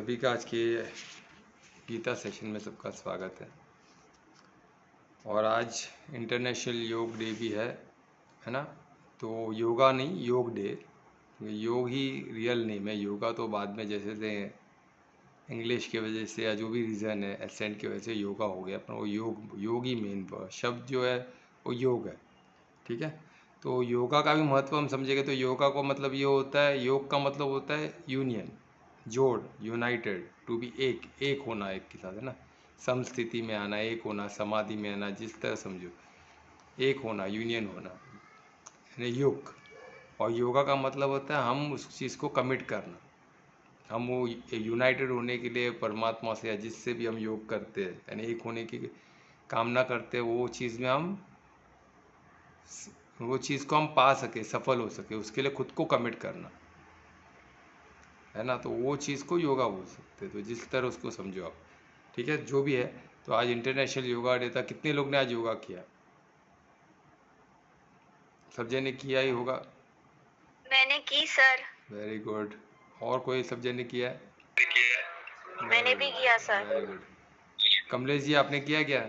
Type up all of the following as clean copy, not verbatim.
सभी का आज के गीता सेशन में सबका स्वागत है। और आज इंटरनेशनल योग डे भी है ना। तो योगा नहीं, योग डे। योग ही रियल नेम है, योगा तो बाद में जैसे से इंग्लिश की वजह से या जो भी रीज़न है एसेंट की वजह से योगा हो गया, पर वो योग ही मेन शब्द जो है वो योग है। ठीक है। तो योगा का भी महत्व हम समझेंगे तो योगा को मतलब ये होता है, योग का मतलब होता है यूनियन, जोड़, यूनाइटेड, टू बी, एक होना, एक के साथ, है ना। सम स्थिति में आना, एक होना, समाधि में आना, जिस तरह समझो, एक होना, यूनियन होना, यानी योग। और योगा का मतलब होता है हम उस चीज़ को कमिट करना, हम वो यूनाइटेड होने के लिए परमात्मा से या जिससे भी हम योग करते हैं, यानी एक होने की कामना करते हैं, वो चीज़ को हम पा सके, सफल हो सके, उसके लिए खुद को कमिट करना, है ना। तो वो चीज़ को योगा बोल सकते हैं। तो जिस तरह उसको समझो आप, ठीक है, जो भी है। तो आज इंटरनेशनल योगा डे था। कितने लोग ने आज योगा किया? सब जने किया ही होगा। मैंने की सर। Very good. और कोई सब जने किया है? मैंने भी किया sir. Very good. Kamlesh ji, आपने किया क्या?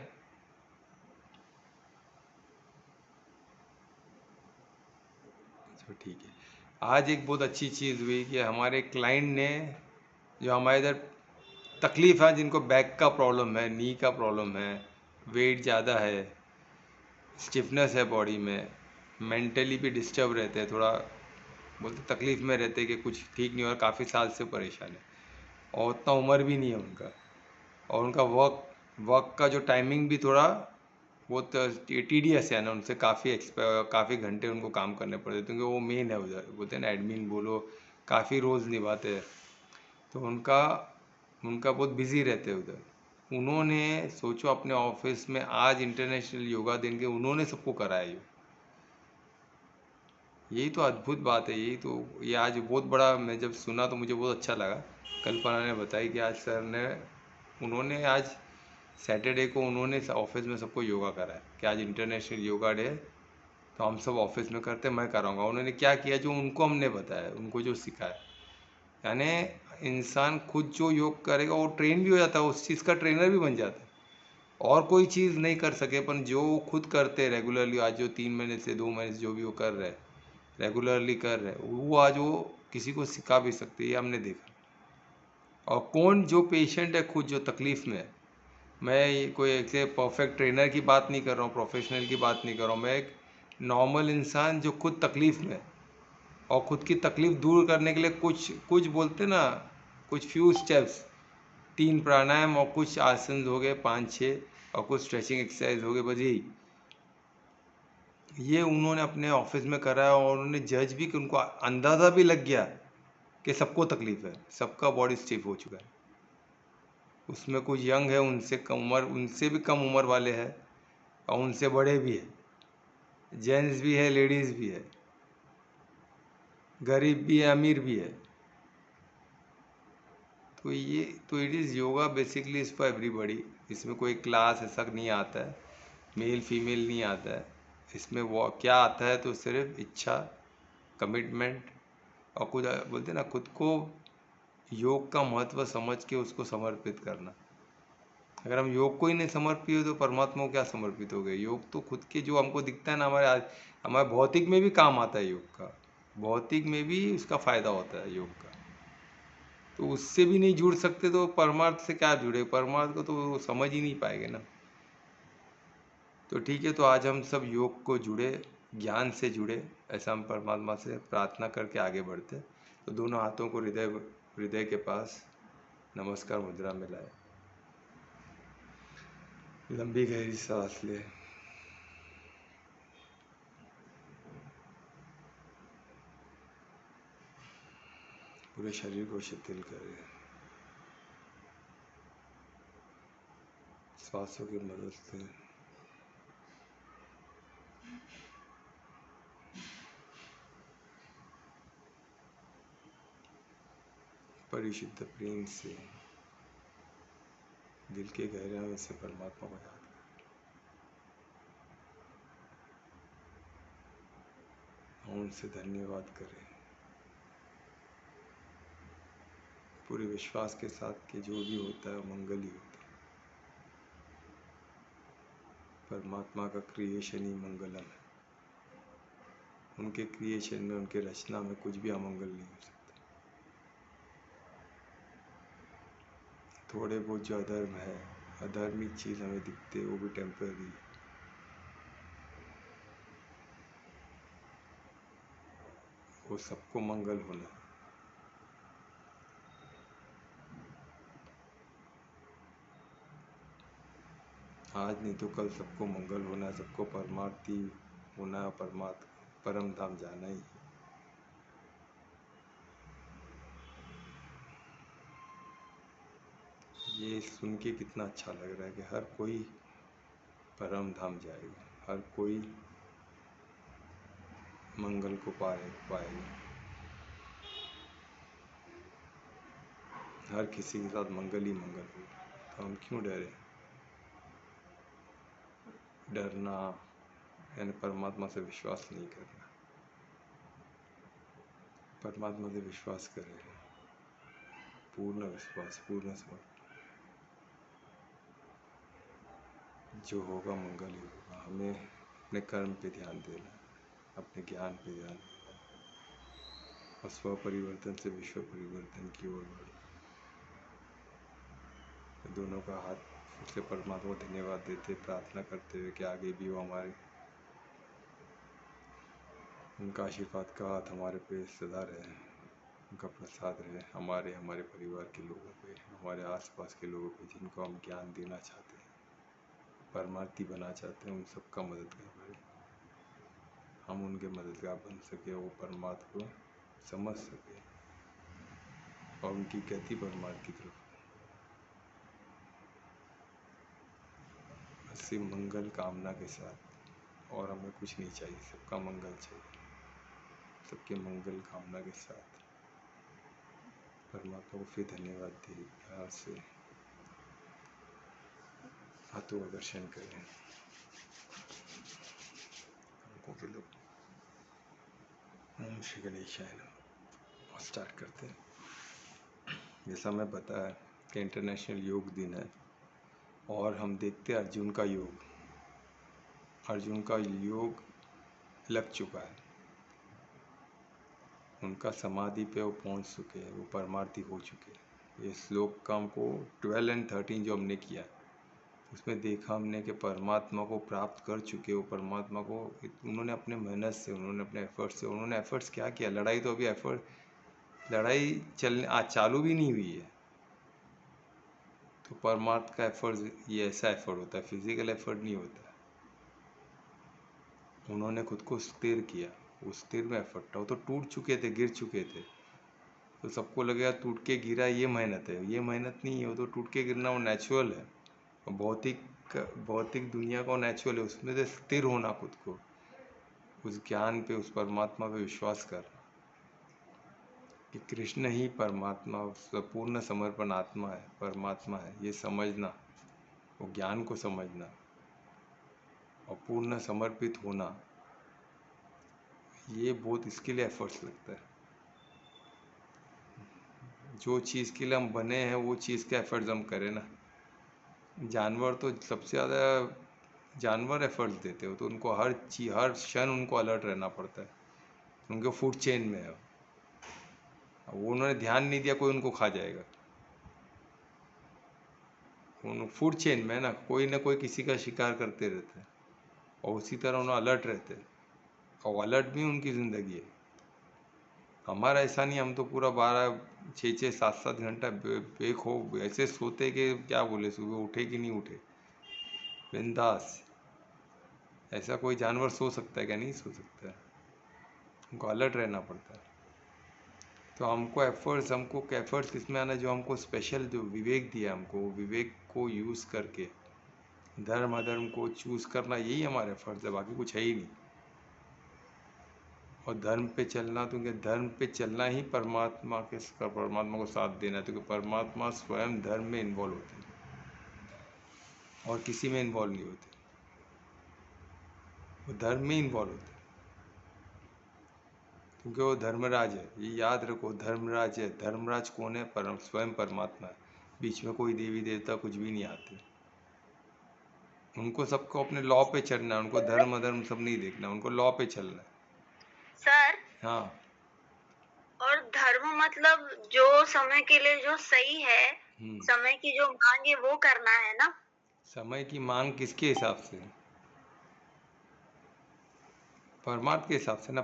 तो ठीक है। आज एक बहुत अच्छी चीज़ हुई कि हमारे क्लाइंट ने, जो हमारे इधर तकलीफ़ है, जिनको बैक का प्रॉब्लम है, नी का प्रॉब्लम है, वेट ज़्यादा है, स्टिफनेस है बॉडी में, मेंटली भी डिस्टर्ब रहते हैं, थोड़ा बोलते तकलीफ़ में रहते हैं कि कुछ ठीक नहीं हो रहा, काफ़ी साल से परेशान है, और उतना उम्र भी नहीं है उनका, और उनका वर्क का जो टाइमिंग भी थोड़ा बहुत टीडीएस है ना, उनसे काफ़ी घंटे उनको काम करने पड़ते हैं, क्योंकि वो मेन है उधर, बोलते हैं ना एडमिन बोलो, काफ़ी रोल्स निभाते हैं। तो उनका उनका बहुत बिजी रहते हैं उधर। उन्होंने सोचो अपने ऑफिस में आज इंटरनेशनल योगा दिन के उन्होंने सबको कराया यही तो अद्भुत बात है। ये आज बहुत बड़ा, मैं जब सुना तो मुझे बहुत अच्छा लगा। कल्पना ने बताई कि आज सर ने, उन्होंने आज सैटरडे को उन्होंने ऑफिस में सबको योगा कराया कि आज इंटरनेशनल योगा डे है, तो हम सब ऑफिस में करते, मैं कराऊंगा। उन्होंने क्या किया, जो उनको हमने बताया, उनको जो सिखाया, यानी इंसान खुद जो योग करेगा वो ट्रेन भी हो जाता है, उस चीज़ का ट्रेनर भी बन जाता है। और कोई चीज़ नहीं कर सके, पर जो खुद करते रेगुलरली, आज जो 3 महीने से 2 महीने से जो भी वो कर रहे हैं, रेगुलरली कर रहे हैं, वो आज वो किसी को सिखा भी सकते हैं, ये हमने देखा। और कौन जो पेशेंट है खुद जो तकलीफ़ में है, मैं ये कोई ऐसे परफेक्ट ट्रेनर की बात नहीं कर रहा हूँ, प्रोफेशनल की बात नहीं कर रहा हूँ, मैं एक नॉर्मल इंसान जो खुद तकलीफ़ में है, और खुद की तकलीफ़ दूर करने के लिए कुछ कुछ बोलते ना, कुछ फ्यू स्टेप्स, 3 प्राणायाम और कुछ आसन हो गए, 5-6, और कुछ स्ट्रेचिंग एक्सरसाइज हो गए, बस यही। ये उन्होंने अपने ऑफिस में कराया, और उन्होंने जज भी कि उनको अंदाज़ा भी लग गया कि सबको तकलीफ़ है, सबका बॉडी स्टिफ हो चुका है। उसमें कुछ यंग है, उनसे कम उम्र, उनसे भी कम उम्र वाले हैं, और उनसे बड़े भी है, जेंट्स भी है, लेडीज़ भी है, गरीब भी है, अमीर भी है। तो it is yoga basically is for everybody. इसमें कोई क्लास ऐसा नहीं आता है, मेल फीमेल नहीं आता है। इसमें वो क्या आता है, तो सिर्फ इच्छा, कमिटमेंट, और खुद बोलते ना, खुद को योग का महत्व समझ के उसको समर्पित करना। अगर हम योग को ही नहीं समर्पित हो तो परमात्मा को क्या समर्पित हो गए? योग तो खुद के जो हमको दिखता है ना, हमारे भौतिक में भी काम आता है योग का, भौतिक में भी उसका फ़ायदा होता है योग का। तो उससे भी नहीं जुड़ सकते तो परमार्थ से क्या जुड़े? परमार्थ को तो समझ ही नहीं पाएंगे ना। तो ठीक है, तो आज हम सब योग को जुड़े, ज्ञान से जुड़े, ऐसा हम परमात्मा से प्रार्थना करके आगे बढ़ते। तो दोनों हाथों को हृदय हृदय के पास नमस्कार मुद्रा में लाए, लंबी गहरी सांस ले, पूरे शरीर को शिथिल करें, श्वासों की मदद से परिशुद्ध प्रेम से दिल के गहराई से परमात्मा को याद करें, उनसे धन्यवाद करें, पूरे विश्वास के साथ कि जो भी होता है वो मंगल ही होता है। परमात्मा का क्रिएशन ही मंगलम है। उनके क्रिएशन में, उनके रचना में कुछ भी अमंगल नहीं हो सकता। थोड़े बहुत जो अधर्म है, अधार्मिक चीज़ हमें दिखते है, वो भी टेम्पररी है। वो सबको मंगल होना है। आज नहीं तो कल सबको मंगल होना है, सबको परमार्थी होना है, परम धाम जाना ही है। ये सुन के कितना अच्छा लग रहा है कि हर कोई परम धाम जाएगा, हर कोई मंगल को पाएगा। हर किसी के साथ मंगल ही मंगल होगा। तो हम क्यों डरे? डरना यानी परमात्मा से विश्वास नहीं करना। परमात्मा से विश्वास करें, पूर्ण विश्वास, पूर्ण समर्पण। जो होगा मंगल ही होगा। हमें अपने कर्म पे ध्यान देना है, अपने ज्ञान पे ध्यान देना है और स्व परिवर्तन से विश्व परिवर्तन की ओर बढ़ना। दोनों का हाथ फिर से परमात्मा को धन्यवाद देते, प्रार्थना करते हुए कि आगे भी वो हमारे, उनका आशीर्वाद का हाथ हमारे पे सदा रहे, उनका प्रसाद रहे हमारे परिवार के लोगों पे, हमारे आसपास के लोगों पे, जिनको हम ज्ञान देना चाहते हैं, परमार्थी बना चाहते हैं, उन सबका मददगार बने। हम उनके मददगार बन सके, वो परमात्मा को समझ सके और उनकी गति परमात्मा की तरफ। ऐसी मंगल कामना के साथ, और हमें कुछ नहीं चाहिए, सबका मंगल चाहिए। सबके मंगल कामना के साथ परमात्मा को फिर धन्यवाद दे, प्यार से हाथों का दर्शन करें। हमको के लोग ओम श्री गणेशाय नमः। और स्टार्ट करते हैं। जैसा मैं बताया कि इंटरनेशनल योग दिन है और हम देखते हैं अर्जुन का योग। अर्जुन का योग लग चुका है, उनका समाधि पे वो पहुंच चुके हैं, वो परमार्थी हो चुके हैं। ये श्लोक का हमको 12 और 13 जो हमने किया, उसमें देखा हमने कि परमात्मा को प्राप्त कर चुके हो। परमात्मा को उन्होंने अपने मेहनत से, उन्होंने अपने एफर्ट से, उन्होंने एफर्ट्स क्या किया? लड़ाई तो अभी लड़ाई चलने आज चालू भी नहीं हुई है। तो परमात्मा का एफर्ट ये ऐसा एफर्ट होता है, फिजिकल एफर्ट नहीं होता है। उन्होंने खुद को स्थिर किया, उस स्थिर में एफर्ट था। वो तो टूट चुके थे, गिर चुके थे, तो सबको लगेगा टूट के गिरा ये मेहनत है। ये मेहनत नहीं है, वो तो टूट के गिरना वो नेचुरल है। भौतिक दुनिया का नेचुरल है, उसमें से स्थिर होना खुद को, उस ज्ञान पे, उस परमात्मा पे विश्वास करना कि कृष्ण ही परमात्मा, पूर्ण समर्पण आत्मा है, परमात्मा है, ये समझना, वो ज्ञान को समझना और पूर्ण समर्पित होना, ये बहुत इसके लिए एफर्ट्स लगता है। जो चीज़ के लिए हम बने हैं वो चीज़ के एफर्ट्स हम करें ना। जानवर तो सबसे ज़्यादा जानवर एफर्ट्स देते हो, तो उनको हर क्षण उनको अलर्ट रहना पड़ता है, उनके फूड चेन में है। वो उन्होंने ध्यान नहीं दिया, कोई उनको खा जाएगा। उन फूड चेन में है ना कोई किसी का शिकार करते रहते हैं और उसी तरह उन्हें अलर्ट रहते हैं और अलर्ट भी उनकी ज़िंदगी है। हमारा ऐसा नहीं, हम तो पूरा 12, 6, 7 घंटा बेखो ऐसे सोते कि क्या बोले, सुबह उठे कि नहीं उठे, बिंदास। ऐसा कोई जानवर सो सकता है क्या? नहीं सो सकता है, उनको अलर्ट रहना पड़ता है। तो हमको एफर्ट्स किसमें आना, जो हमको स्पेशल जो विवेक दिया हमको, विवेक को यूज़ करके धर्म अधर्म को चूज़ करना, यही हमारे फर्ज है, बाकी कुछ है ही नहीं। और धर्म पे चलना, तो धर्म पे चलना ही परमात्मा को साथ देना है, क्योंकि परमात्मा स्वयं धर्म में इन्वॉल्व होते हैं और किसी में इन्वॉल्व नहीं होते, वो धर्म में इन्वॉल्व होते हैं। क्योंकि वो धर्मराज है, ये याद रखो, धर्मराज है। धर्मराज कौन है? स्वयं परमात्मा है। बीच में कोई देवी देवता कुछ भी नहीं आते। उनको सबको अपने लॉ पे चलना है, उनको धर्म अधर्म सब नहीं देखना, उनको लॉ पे चलना है। सर, हाँ, और धर्म मतलब जो समय के लिए जो सही है, समय की जो मांग है वो करना है ना। समय की मांग किसके हिसाब से? परमार्थ के हिसाब से ना।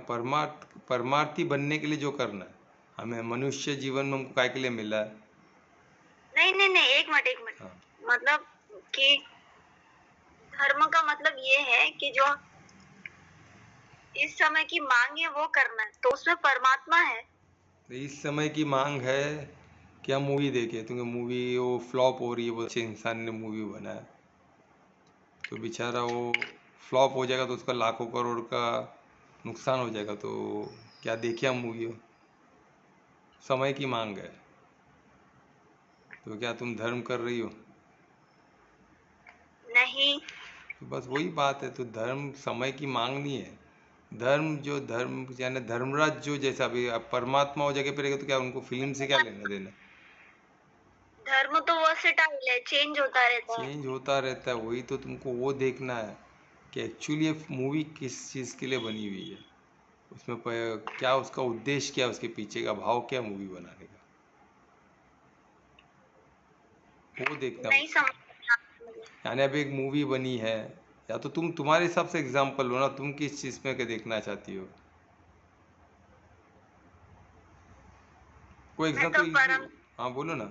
परमार्थी बनने के लिए जो करना है हमें, मनुष्य जीवन में हमको काय के लिए मिला है? नहीं नहीं नहीं, एक मिनट हाँ। मतलब कि धर्म का मतलब ये है कि जो इस समय की मांग है वो करना है, तो उसमें परमात्मा है। तो इस समय की मांग है कि हम मूवी देखें, क्योंकि मूवी वो फ्लॉप हो रही है, वो अच्छे इंसान ने मूवी बनाया, तो बेचारा वो फ्लॉप हो जाएगा तो उसका लाखों करोड़ का नुकसान हो जाएगा, तो क्या देखे हम मूवी हो? समय की मांग है। तो क्या तुम धर्म कर रही हो? नहीं। तो बस वही बात है। तो धर्म समय की मांग नहीं है। धर्म जो धर्म यानी धर्मराज जो, जैसा भी अब परमात्मा हो जगह पे रहेगा तो क्या उनको फिल्म से क्या लेना देना? धर्म तो वर्सेटाइल है, चेंज होता रहता है। चेंज होता रहता है, वही तो तुमको वो देखना है कि एक्चुअली ये मूवी किस चीज़ के लिए बनी हुई है, उसमें क्या उसका उद्देश्य, क्या उसके पीछे का भाव, क्या मूवी बनाने का, वो देखना है नहीं उसको। समझ मुझे। यानी अब एक मूवी बनी है, या तो तुम्हारे हिसाब से एग्जाम्पल लो ना, तुम किस चीज़ में के देखना चाहती हो? कोई मैं एग्जाम्पल तो इजी। परम हाँ बोलो ना।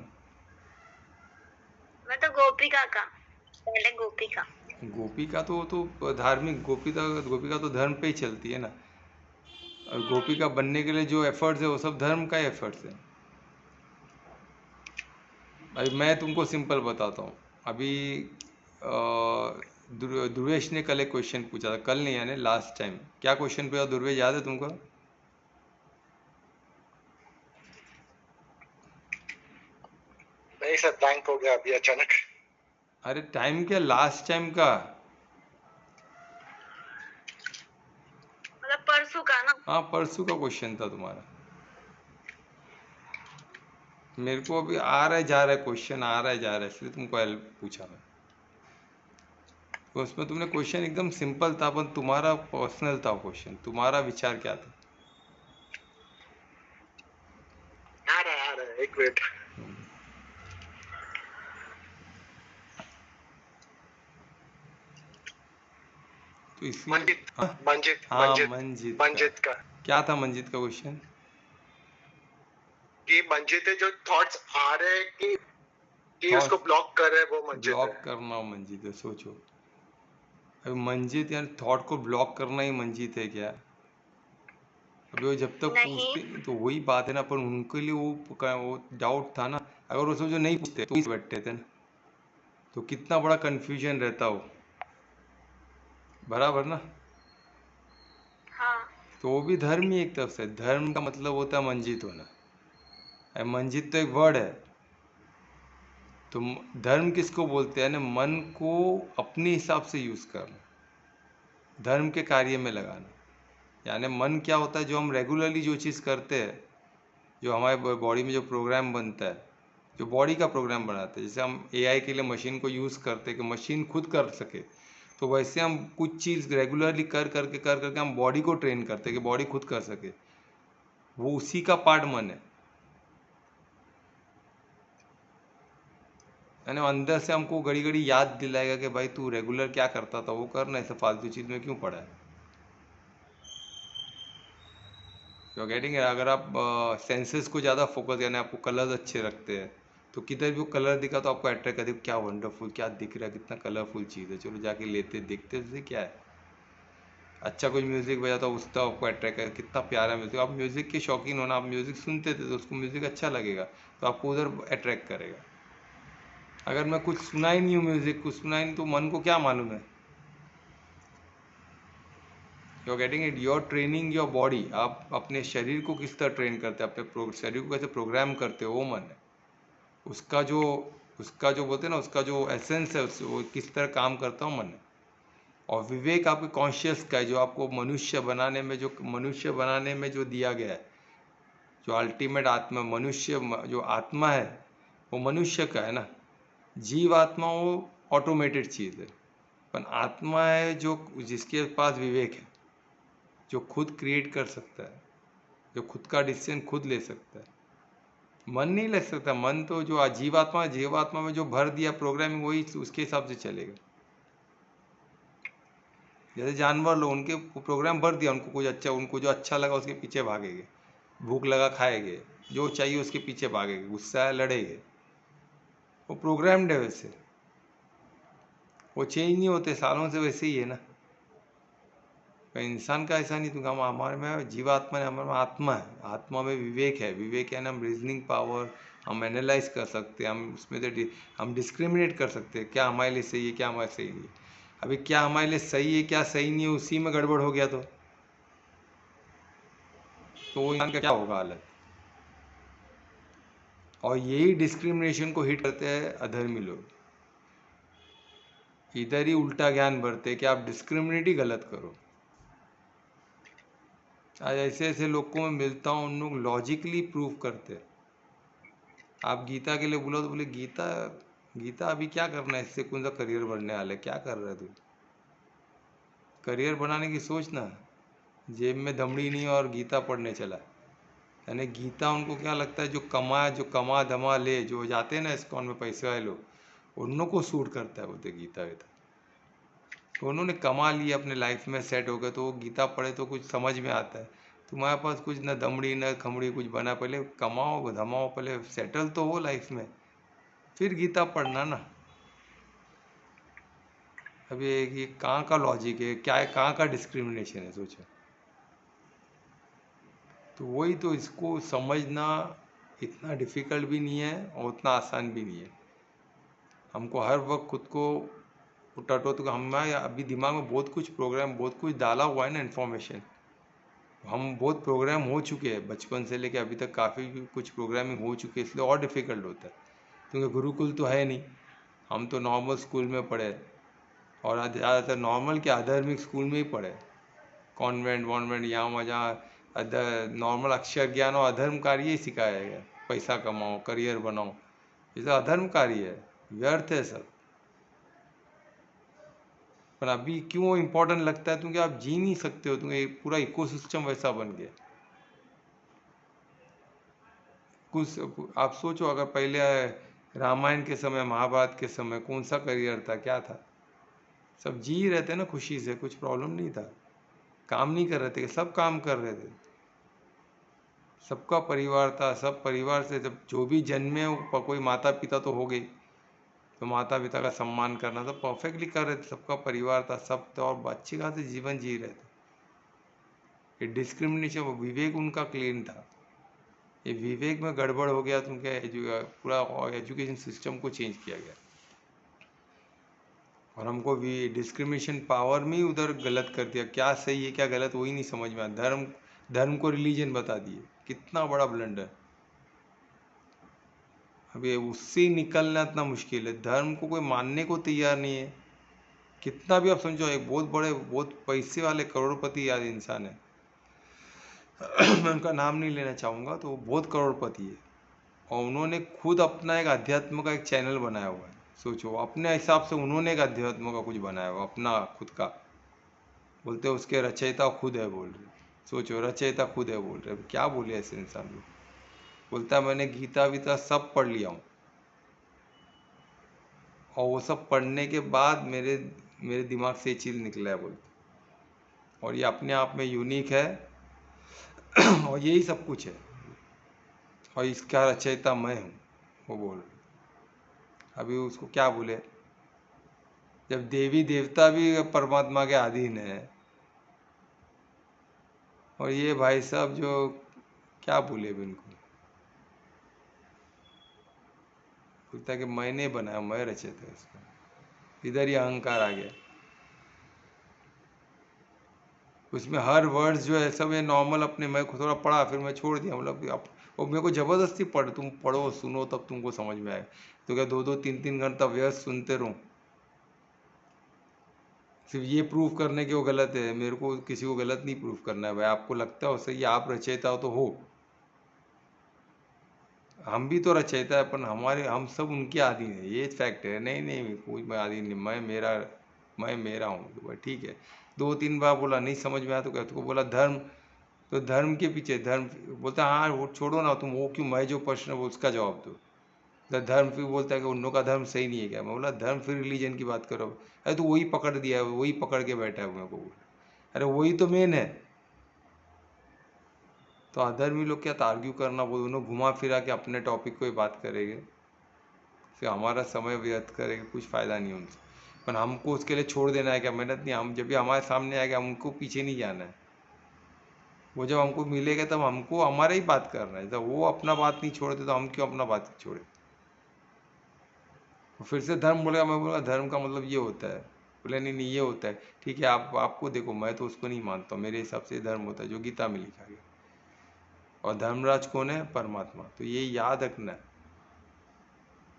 मैं तो गोपिका का, पहले गोपिका। गोपिका तो धार्मिक, गोपिका तो धर्म पे ही चलती है ना। और गोपिका बनने के लिए जो एफर्ट्स है वो सब धर्म का ही एफर्ट्स है। अभी मैं तुमको सिंपल बताता हूँ। अभी ध्रुवेश ने कल एक क्वेश्चन पूछा था, कल नहीं यानी लास्ट टाइम। क्या क्वेश्चन पूछा ध्रुवेश, याद है तुमको? नहीं सर, ब्लैंक हो गया अभी अचानक। अरे टाइम क्या, लास्ट टाइम का। मतलब परसों का ना। हाँ परसों का क्वेश्चन था तुम्हारा। मेरे को अभी आ रहा है जा रहा है क्वेश्चन, आ रहा है जा रहा है, इसलिए तुमको हेल्प पूछा मैं। तो उसमें तुमने क्वेश्चन एकदम सिंपल था, पर तुम्हारा पर्सनल था क्वेश्चन, तुम्हारा विचार क्या था? आ रहा है, एक मिनट। तो इसलिए मंजित हाँ, मंजित हाँ मंजित मंजित मंजित का का क्या था? मंजित का क्वेश्चन कि मंजित है, जो थॉट्स आ रहे हैं कि उसको थॉट्स ब्लॉक कर रहे हैं, वो मंजित है। ब्लॉक करना मंजित है, सोचो। अभी मंजित यानी थॉट को ब्लॉक करना ही मंजित है क्या? अभी वो जब तक नहीं। पूछते नहीं तो वही बात है ना, पर उनके लिए वो डाउट था ना। अगर वो समझो नहीं पूछते तो इस बैठते थे ना, तो कितना बड़ा कंफ्यूजन रहता हो, बराबर ना। हाँ। तो वो भी धर्म ही एक तरफ से, धर्म का मतलब होता है मंजित होना। मंजित तो एक वर्ड है। तो धर्म किसको बोलते हैं ना, मन को अपने हिसाब से यूज करना, धर्म के कार्य में लगाना। यानी मन क्या होता है, जो हम रेगुलरली जो चीज़ करते हैं, जो हमारे बॉडी में जो प्रोग्राम बनता है, जो बॉडी का प्रोग्राम बनाते हैं, जैसे हम एआई के लिए मशीन को यूज़ करते हैं कि मशीन खुद कर सके, तो वैसे हम कुछ चीज़ रेगुलरली कर करके हम बॉडी को ट्रेन करते हैं कि बॉडी खुद कर सके। वो उसी का पार्ट मन है। यानी अंदर से हमको घड़ी घड़ी याद दिलाएगा कि भाई तू रेगुलर क्या करता था वो करना, ऐसे फालतू चीज़ में क्यों पड़ा है। You are getting. अगर आप सेंसेस को ज़्यादा फोकस, यानी आपको कलर्स अच्छे रखते हैं, तो किधर भी वो कलर दिखा तो आपको अट्रैक्ट कर दे, क्या वंडरफुल, क्या दिख रहा है, कितना कलरफुल चीज़ है, चलो जाके लेते देखते उससे क्या है। अच्छा कुछ म्यूज़िक बजाता हो उसका आपको अट्रैक्ट कर, कितना प्यारा म्यूज़िक, आप म्यूज़िक के शौकीन हो ना, आप म्यूज़िक सुनते थे तो उसको म्यूज़िक अच्छा लगेगा, तो आपको उधर अट्रैक्ट करेगा। अगर मैं कुछ सुना ही नहीं हूँ, म्यूज़िक कुछ सुना ही नहीं, तो मन को क्या मालूम है। You are getting it. Your training your body, आप अपने शरीर को किस तरह ट्रेन करते हैं, अपने शरीर को कैसे प्रोग्राम करते हो, वो मन है। उसका जो बोलते हैं ना, उसका जो एसेंस है वो किस तरह काम करता हो, मन है। और विवेक आपके कॉन्शियस का है, जो आपको मनुष्य बनाने में जो दिया गया है, जो अल्टीमेट आत्मा मनुष्य, जो आत्मा है वो मनुष्य का है ना। जीव आत्मा वो ऑटोमेटेड चीज़ है, पर आत्मा है जो जिसके पास विवेक है, जो खुद क्रिएट कर सकता है, जो खुद का डिसीजन खुद ले सकता है। मन नहीं ले सकता। मन तो जो जीवात्मा में जो भर दिया प्रोग्रामिंग, वही उसके हिसाब से चलेगा। जैसे जानवर लोग, उनके प्रोग्राम भर दिया, उनको जो अच्छा लगा उसके पीछे भागेंगे, भूख लगा खाएंगे, जो चाहिए उसके पीछे भागेंगे, गुस्सा है लड़ेंगे, वो प्रोग्राम्ड है वैसे, वो चेंज नहीं होते सालों से, वैसे ही है ना। पर इंसान का ऐसा नहीं, तो हम हमारे में जीवात्मा है, हमारे में आत्मा है, आत्मा में विवेक है। विवेक है ना, हम रीजनिंग पावर, हम एनालाइज कर सकते हैं, हम उसमें से हम डिस्क्रिमिनेट कर सकते हैं, क्या हमारे लिए सही है, क्या हमारे सही नहीं है। अभी क्या हमारे लिए सही है, क्या सही नहीं है, उसी में गड़बड़ हो गया तो वो इंसान का क्या होगा हालत। और यही डिस्क्रिमिनेशन को हिट करते हैं अधर्मी लोग। इधर ही उल्टा ज्ञान भरते कि आप डिस्क्रिमिनेट ही गलत करो। आज ऐसे ऐसे लोग को मैं मिलता हूँ, उन लोग लॉजिकली प्रूव करते हैं। आप गीता के लिए बोलो तो बोले गीता अभी क्या करना है, इससे कौन सा करियर बनने वाला है, क्या कर रहा है तू। करियर बनाने की सोच ना, जेब में दमड़ी नहीं और गीता पढ़ने चला। यानी गीता उनको क्या लगता है, जो कमा धमा ले, जो जाते हैं ना इस्कॉन में पैसे वाले लोग, उन लोग को सूट करता है बोलते गीता वेता। तो उन्होंने कमा लिया, अपने लाइफ में सेट हो गए, तो वो गीता पढ़े तो कुछ समझ में आता है। तुम्हारे पास कुछ न दमड़ी न खमड़ी कुछ बना, पहले कमाओ धमाओ, पहले सेटल तो हो लाइफ में, फिर गीता पढ़ना ना। अब ये कहाँ का लॉजिक है, क्या है, कहाँ का डिस्क्रिमिनेशन है, सोचो। तो वही तो, इसको समझना इतना डिफ़िकल्ट भी नहीं है और उतना आसान भी नहीं है। हमको हर वक्त खुद को टटो, तो हमारे अभी दिमाग में बहुत कुछ प्रोग्राम, बहुत कुछ डाला हुआ है ना इन्फॉर्मेशन। हम बहुत प्रोग्राम हो चुके हैं, बचपन से लेके अभी तक काफ़ी कुछ प्रोग्रामिंग हो चुकी है, इसलिए और डिफ़िकल्ट होता है। क्योंकि गुरुकुल तो है नहीं, हम तो नॉर्मल स्कूल में पढ़े, और ज़्यादातर नॉर्मल के आधार्मिक स्कूल में ही पढ़े, कॉन्वेंट वॉन्वेंट, यहाँ वहाँ, जहाँ नॉर्मल अक्षर ज्ञान और अधर्म कार्य ही सिखाया गया। पैसा कमाओ, करियर बनाओ, ये सब अधर्म कार्य है, व्यर्थ है सब। पर अभी क्यों इम्पोर्टेंट लगता है, क्योंकि आप जी नहीं सकते हो, क्योंकि पूरा इकोसिस्टम वैसा बन गया। कुछ आप सोचो, अगर पहले रामायण के समय, महाभारत के समय कौन सा करियर था, क्या था। सब जी रहे थे ना खुशी से, कुछ प्रॉब्लम नहीं था, काम नहीं कर रहे थे, सब काम कर रहे थे, सबका परिवार था, सब परिवार से, जब जो भी जन्मे कोई माता पिता तो हो गई, तो माता पिता का सम्मान करना, सब परफेक्टली कर रहे थे, सबका परिवार था, सब तो, और अच्छी खासी जीवन जी रहे थे। ये डिस्क्रिमिनेशन, विवेक उनका क्लीन था। ये विवेक में गड़बड़ हो गया, तो क्या पूरा एजुकेशन सिस्टम को चेंज किया गया, और हमको भी डिस्क्रिमिनेशन पावर में ही उधर गलत कर दिया। क्या सही है क्या गलत वही नहीं समझ में आया। धर्म को रिलीजन बता दिए, कितना बड़ा ब्लंडर। अभी उससे निकलना इतना मुश्किल है, धर्म को कोई मानने को तैयार नहीं है। कितना भी आप समझो, एक बहुत पैसे वाले करोड़पति याद इंसान है मैं उनका नाम नहीं लेना चाहूँगा, तो वो बहुत करोड़पति है, और उन्होंने खुद अपना एक अध्यात्म का एक चैनल बनाया हुआ है। सोचो, अपने हिसाब से उन्होंने एक अध्यात्म का कुछ बनाया हुआ अपना खुद का। बोलते उसके रचयिता खुद है बोल रहे। सोचो, रचयिता खुद है बोल रहे, क्या बोले ऐसे इंसान लोग। बोलता है मैंने गीता वीता सब पढ़ लिया हूँ, और वो सब पढ़ने के बाद मेरे दिमाग से ये चीज़ निकला है बोलते, और ये अपने आप में यूनिक है और यही सब कुछ है, और इसका रचयिता मैं हूँ, वो बोल रहे। अभी उसको क्या बोले, जब देवी देवता भी परमात्मा के अधीन है, और ये भाई साहब जो क्या बोले अभी इनको, बोलता है कि मैंने बनाया, मैं रचयिता है इसका। इधर ही अहंकार आ गया। उसमें हर वर्ड्स जो है सब ये नॉर्मल अपने, मैं थोड़ा पढ़ा फिर मैं छोड़ दिया, मतलब कि अब वो मेरे को ज़बरदस्ती तुम पढ़ो सुनो तब तुमको समझ में आए। तो क्या 2-2 3-3 घंटा व्यस्त सुनते रहूं, सिर्फ ये प्रूव करने के वो गलत है। मेरे को किसी को गलत नहीं प्रूव करना है भाई। आपको लगता है सही, आप रचयिता हो तो हो, हम भी तो रचयिता है, पर हम सब उनके अधीन है, ये फैक्ट है। नहीं नहीं कोई मैं अधीन नहीं, मैं मेरा हूँ। तो भाई ठीक है, 2-3 बार बोला, नहीं समझ में आया तो कहते को बोला धर्म, तो धर्म के पीछे धर्म बोलता है, हाँ वो छोड़ो ना, तुम वो क्यों, मैं जो प्रश्न है वो उसका जवाब दो। तो धर्म फिर बोलता है कि उन लोगों का धर्म सही नहीं है क्या। मैं बोला धर्म फिर रिलीजन की बात करो। अरे तो वही पकड़ दिया है, वही पकड़ के बैठा है मेरे को। अरे वही तो मेन है। तो अधर्मी लोग क्या आर्ग्यू करना, वो दोनों घुमा फिरा के अपने टॉपिक को ही बात करेंगे, फिर हमारा समय व्यर्थ करेंगे, कुछ फ़ायदा नहीं उनसे। पर हमको उसके लिए छोड़ देना है क्या, मेहनत नहीं। हम जब भी हमारे सामने आएगा, हमको पीछे नहीं जाना है। वो जब हमको मिलेगा तब हमको हमारा ही बात करना है। जब वो अपना बात नहीं छोड़ते तो हम क्यों अपना बात छोड़े। तो फिर से धर्म बोलेगा, मैं बोला धर्म का मतलब ये होता है। बोले नहीं नहीं ये होता है। ठीक है, आपको देखो, मैं तो उसको नहीं मानता हूँ। मेरे हिसाब से धर्म होता है जो गीता में लिखा गया। और धर्मराज कौन है, परमात्मा। तो ये याद रखना है।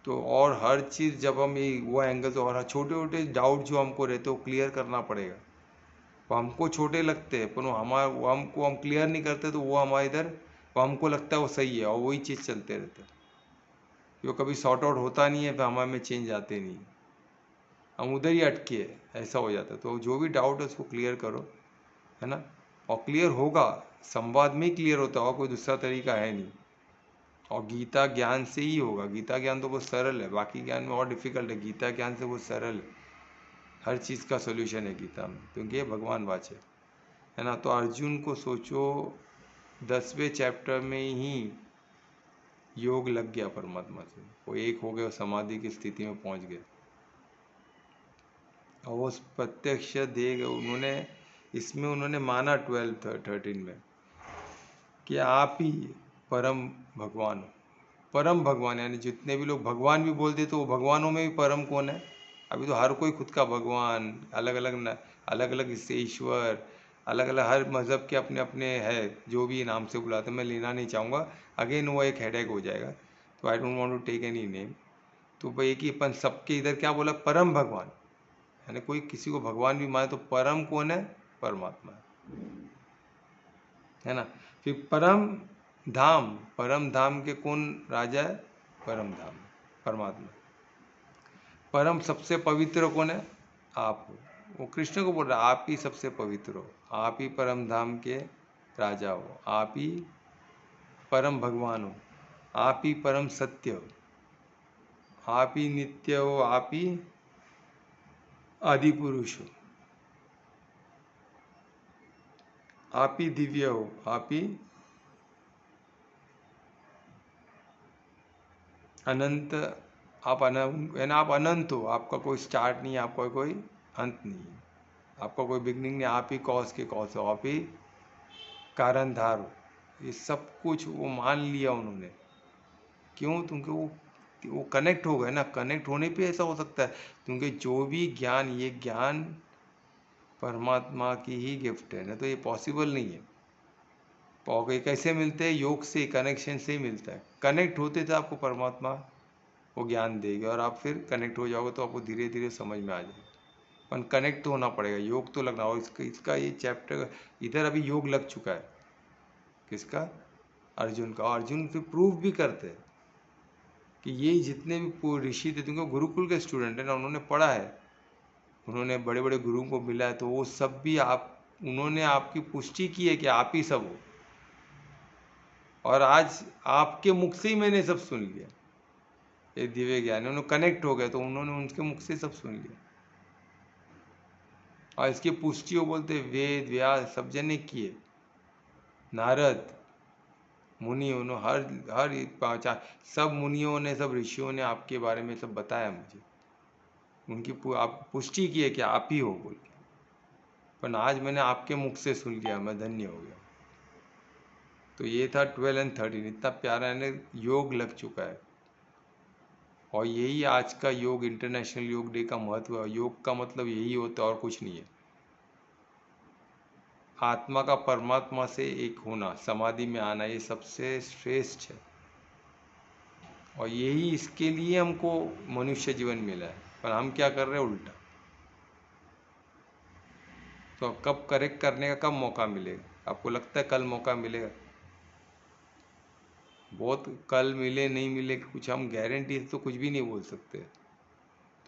तो और हर चीज़ जब हम ये वो एंगल से, और छोटे छोटे डाउट जो हमको रहते हैं वो क्लियर करना पड़ेगा। वो हमको छोटे लगते हैं, पर वो हमको हम क्लियर नहीं करते, तो वो हमारे इधर, वो हमको लगता है वो सही है, और वही चीज़ चलते रहते हैं। वो कभी सॉर्ट आउट होता नहीं है, फिर हमारे में चेंज आते नहीं, हम उधर ही अटके है, ऐसा हो जाता है। तो जो भी डाउट है उसको क्लियर करो, है ना। और क्लियर होगा, संवाद में ही क्लियर होता है, और कोई दूसरा तरीका है नहीं। और गीता ज्ञान से ही होगा। गीता ज्ञान तो बहुत सरल है, बाकी ज्ञान में और डिफिकल्ट है। गीता ज्ञान से बहुत सरल है, हर चीज़ का सोल्यूशन है गीता में, क्योंकि ये भगवान वाच है ना। तो अर्जुन को सोचो, 10वें चैप्टर में ही योग लग गया परमात्मा से, वो एक हो गए और समाधि की स्थिति में पहुंच गए। और वो प्रत्यक्ष देख उन्होंने, इसमें उन्होंने माना 12-13 में कि आप ही परम भगवान हो। परम भगवान यानी जितने भी लोग भगवान भी बोलते, तो वो भगवानों में भी परम कौन है। अभी तो हर कोई खुद का भगवान, अलग अलग इससे ईश्वर, अलग अलग हर मज़हब के अपने अपने है, जो भी नाम से बुलाते, मैं लेना नहीं चाहूँगा, अगेन वो एक हेडेक हो जाएगा। तो I don't want to take any name. तो भाई एक ही अपन सबके इधर क्या बोला, परम भगवान, यानी कोई किसी को भगवान भी माने तो परम कौन है, परमात्मा है ना। फिर परम धाम के कौन राजा है, परम धाम, परमात्मा। परम सबसे पवित्र कौन है, आप हो। वो कृष्ण को बोल रहा है, आप ही सबसे पवित्र हो, आप ही परम धाम के राजा हो, आप ही परम भगवान हो, आप ही परम सत्य हो, आप ही नित्य हो, आप ही आदि पुरुष हो, आप ही दिव्य हो, आप ही अनंत, आप अनंत है ना, आप अनंत हो, आपका कोई स्टार्ट नहीं है, आपका कोई अंत नहीं है, आपका कोई बिगनिंग नहीं, आप ही कॉज के कॉज हो, आप ही कारणधार हो। ये सब कुछ वो मान लिया उन्होंने। क्यों, क्योंकि वो कनेक्ट हो गए ना। कनेक्ट होने पे ऐसा हो सकता है, क्योंकि जो भी ज्ञान, ये ज्ञान परमात्मा की ही गिफ्ट है ना, तो ये पॉसिबल नहीं है। ये कैसे मिलते हैं, योग से, कनेक्शन से ही मिलता है। कनेक्ट होते थे आपको परमात्मा वो ज्ञान देगी, और आप फिर कनेक्ट हो जाओगे तो आपको धीरे धीरे समझ में आ जाएगा। पर कनेक्ट तो होना पड़ेगा, योग तो लगना। और इसका ये चैप्टर इधर अभी योग लग चुका है, किसका, अर्जुन का। अर्जुन फिर प्रूव भी करते हैं कि ये जितने भी ऋषि थे, क्योंकि गुरुकुल के स्टूडेंट है ना, उन्होंने पढ़ा है, उन्होंने बड़े बड़े गुरुओं को मिला है, तो वो सब भी उन्होंने आपकी पुष्टि की है कि आप ही सब हो। और आज आपके मुख से ही मैंने सब सुन लिया। ये दिव्य ज्ञान, उन्होंने कनेक्ट हो गए, तो उन्होंने उनके मुख से सब सुन लिया। और इसकी पुष्टि वो बोलते वेद व्यास सब जने किए, नारद मुनि, उन्होंने हर सब मुनियों ने, सब ऋषियों ने आपके बारे में सब बताया मुझे, उनकी आप पुष्टि की है कि आप ही हो बोल के। पर आज मैंने आपके मुख से सुन लिया, मैं धन्य हो गया। तो ये था 12 और 13, इतना प्यारा है, योग लग चुका है। और यही आज का योग, इंटरनेशनल योग डे का महत्व है। योग का मतलब यही होता है और कुछ नहीं है। आत्मा का परमात्मा से एक होना, समाधि में आना, ये सबसे श्रेष्ठ है। और यही, इसके लिए हमको मनुष्य जीवन मिला है। पर हम क्या कर रहे हैं, उल्टा। तो कब करेक्ट करने का कब मौका मिलेगा? आपको लगता है कल मौका मिलेगा? बहुत कल मिले नहीं मिले कुछ हम गारंटी तो कुछ भी नहीं बोल सकते।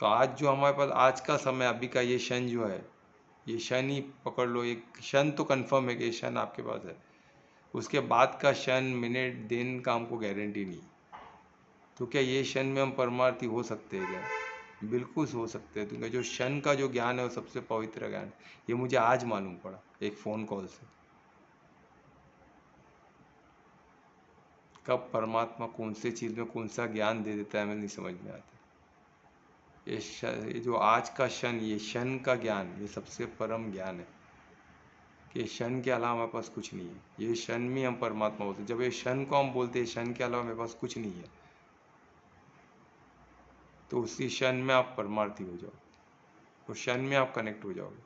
तो आज जो हमारे पास आज का समय अभी का ये क्षण जो है, ये क्षण ही पकड़ लो। एक क्षण तो कंफर्म है कि ये क्षण आपके पास है, उसके बाद का क्षण मिनट दिन का हमको गारंटी नहीं। तो क्या ये क्षण में हम परमार्थी हो सकते हैं क्या? बिल्कुल हो सकते हैं, क्योंकि जो क्षण का जो ज्ञान है वो सबसे पवित्र ज्ञान है। ये मुझे आज मालूम पड़ा एक फ़ोन कॉल से। कब परमात्मा कौन से चीज़ में कौन सा ज्ञान दे देता है हमें नहीं समझ में आता। ये जो आज का क्षण, ये क्षण का ज्ञान, ये सबसे परम ज्ञान है कि क्षण के अलावा हमारे पास कुछ नहीं है। ये क्षण में हम परमात्मा होते हैं। जब ये क्षण को हम बोलते हैं क्षण के अलावा मेरे पास कुछ नहीं है, तो उसी क्षण में आप परमार्थी हो जाओ, उस क्षण में आप कनेक्ट हो जाओगे।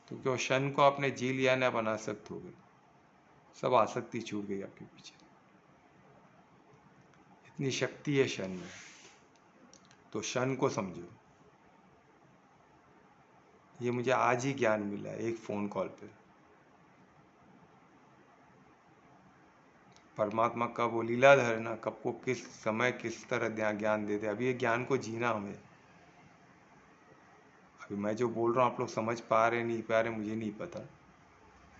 तो क्यों क्षण को आपने जी लिया ना, आप अनासक्त हो गए, सब आसक्ति छूट गई आपके पीछे। इतनी शक्ति है क्षण में, तो क्षण को समझो। ये मुझे आज ही ज्ञान मिला है एक फ़ोन कॉल पे। परमात्मा कब वो लीलाधर है ना, कब को किस समय किस तरह ज्ञान देते। अभी ये ज्ञान को जीना हमें। अभी मैं जो बोल रहा हूँ आप लोग समझ पा रहे नहीं पा रहे मुझे नहीं पता,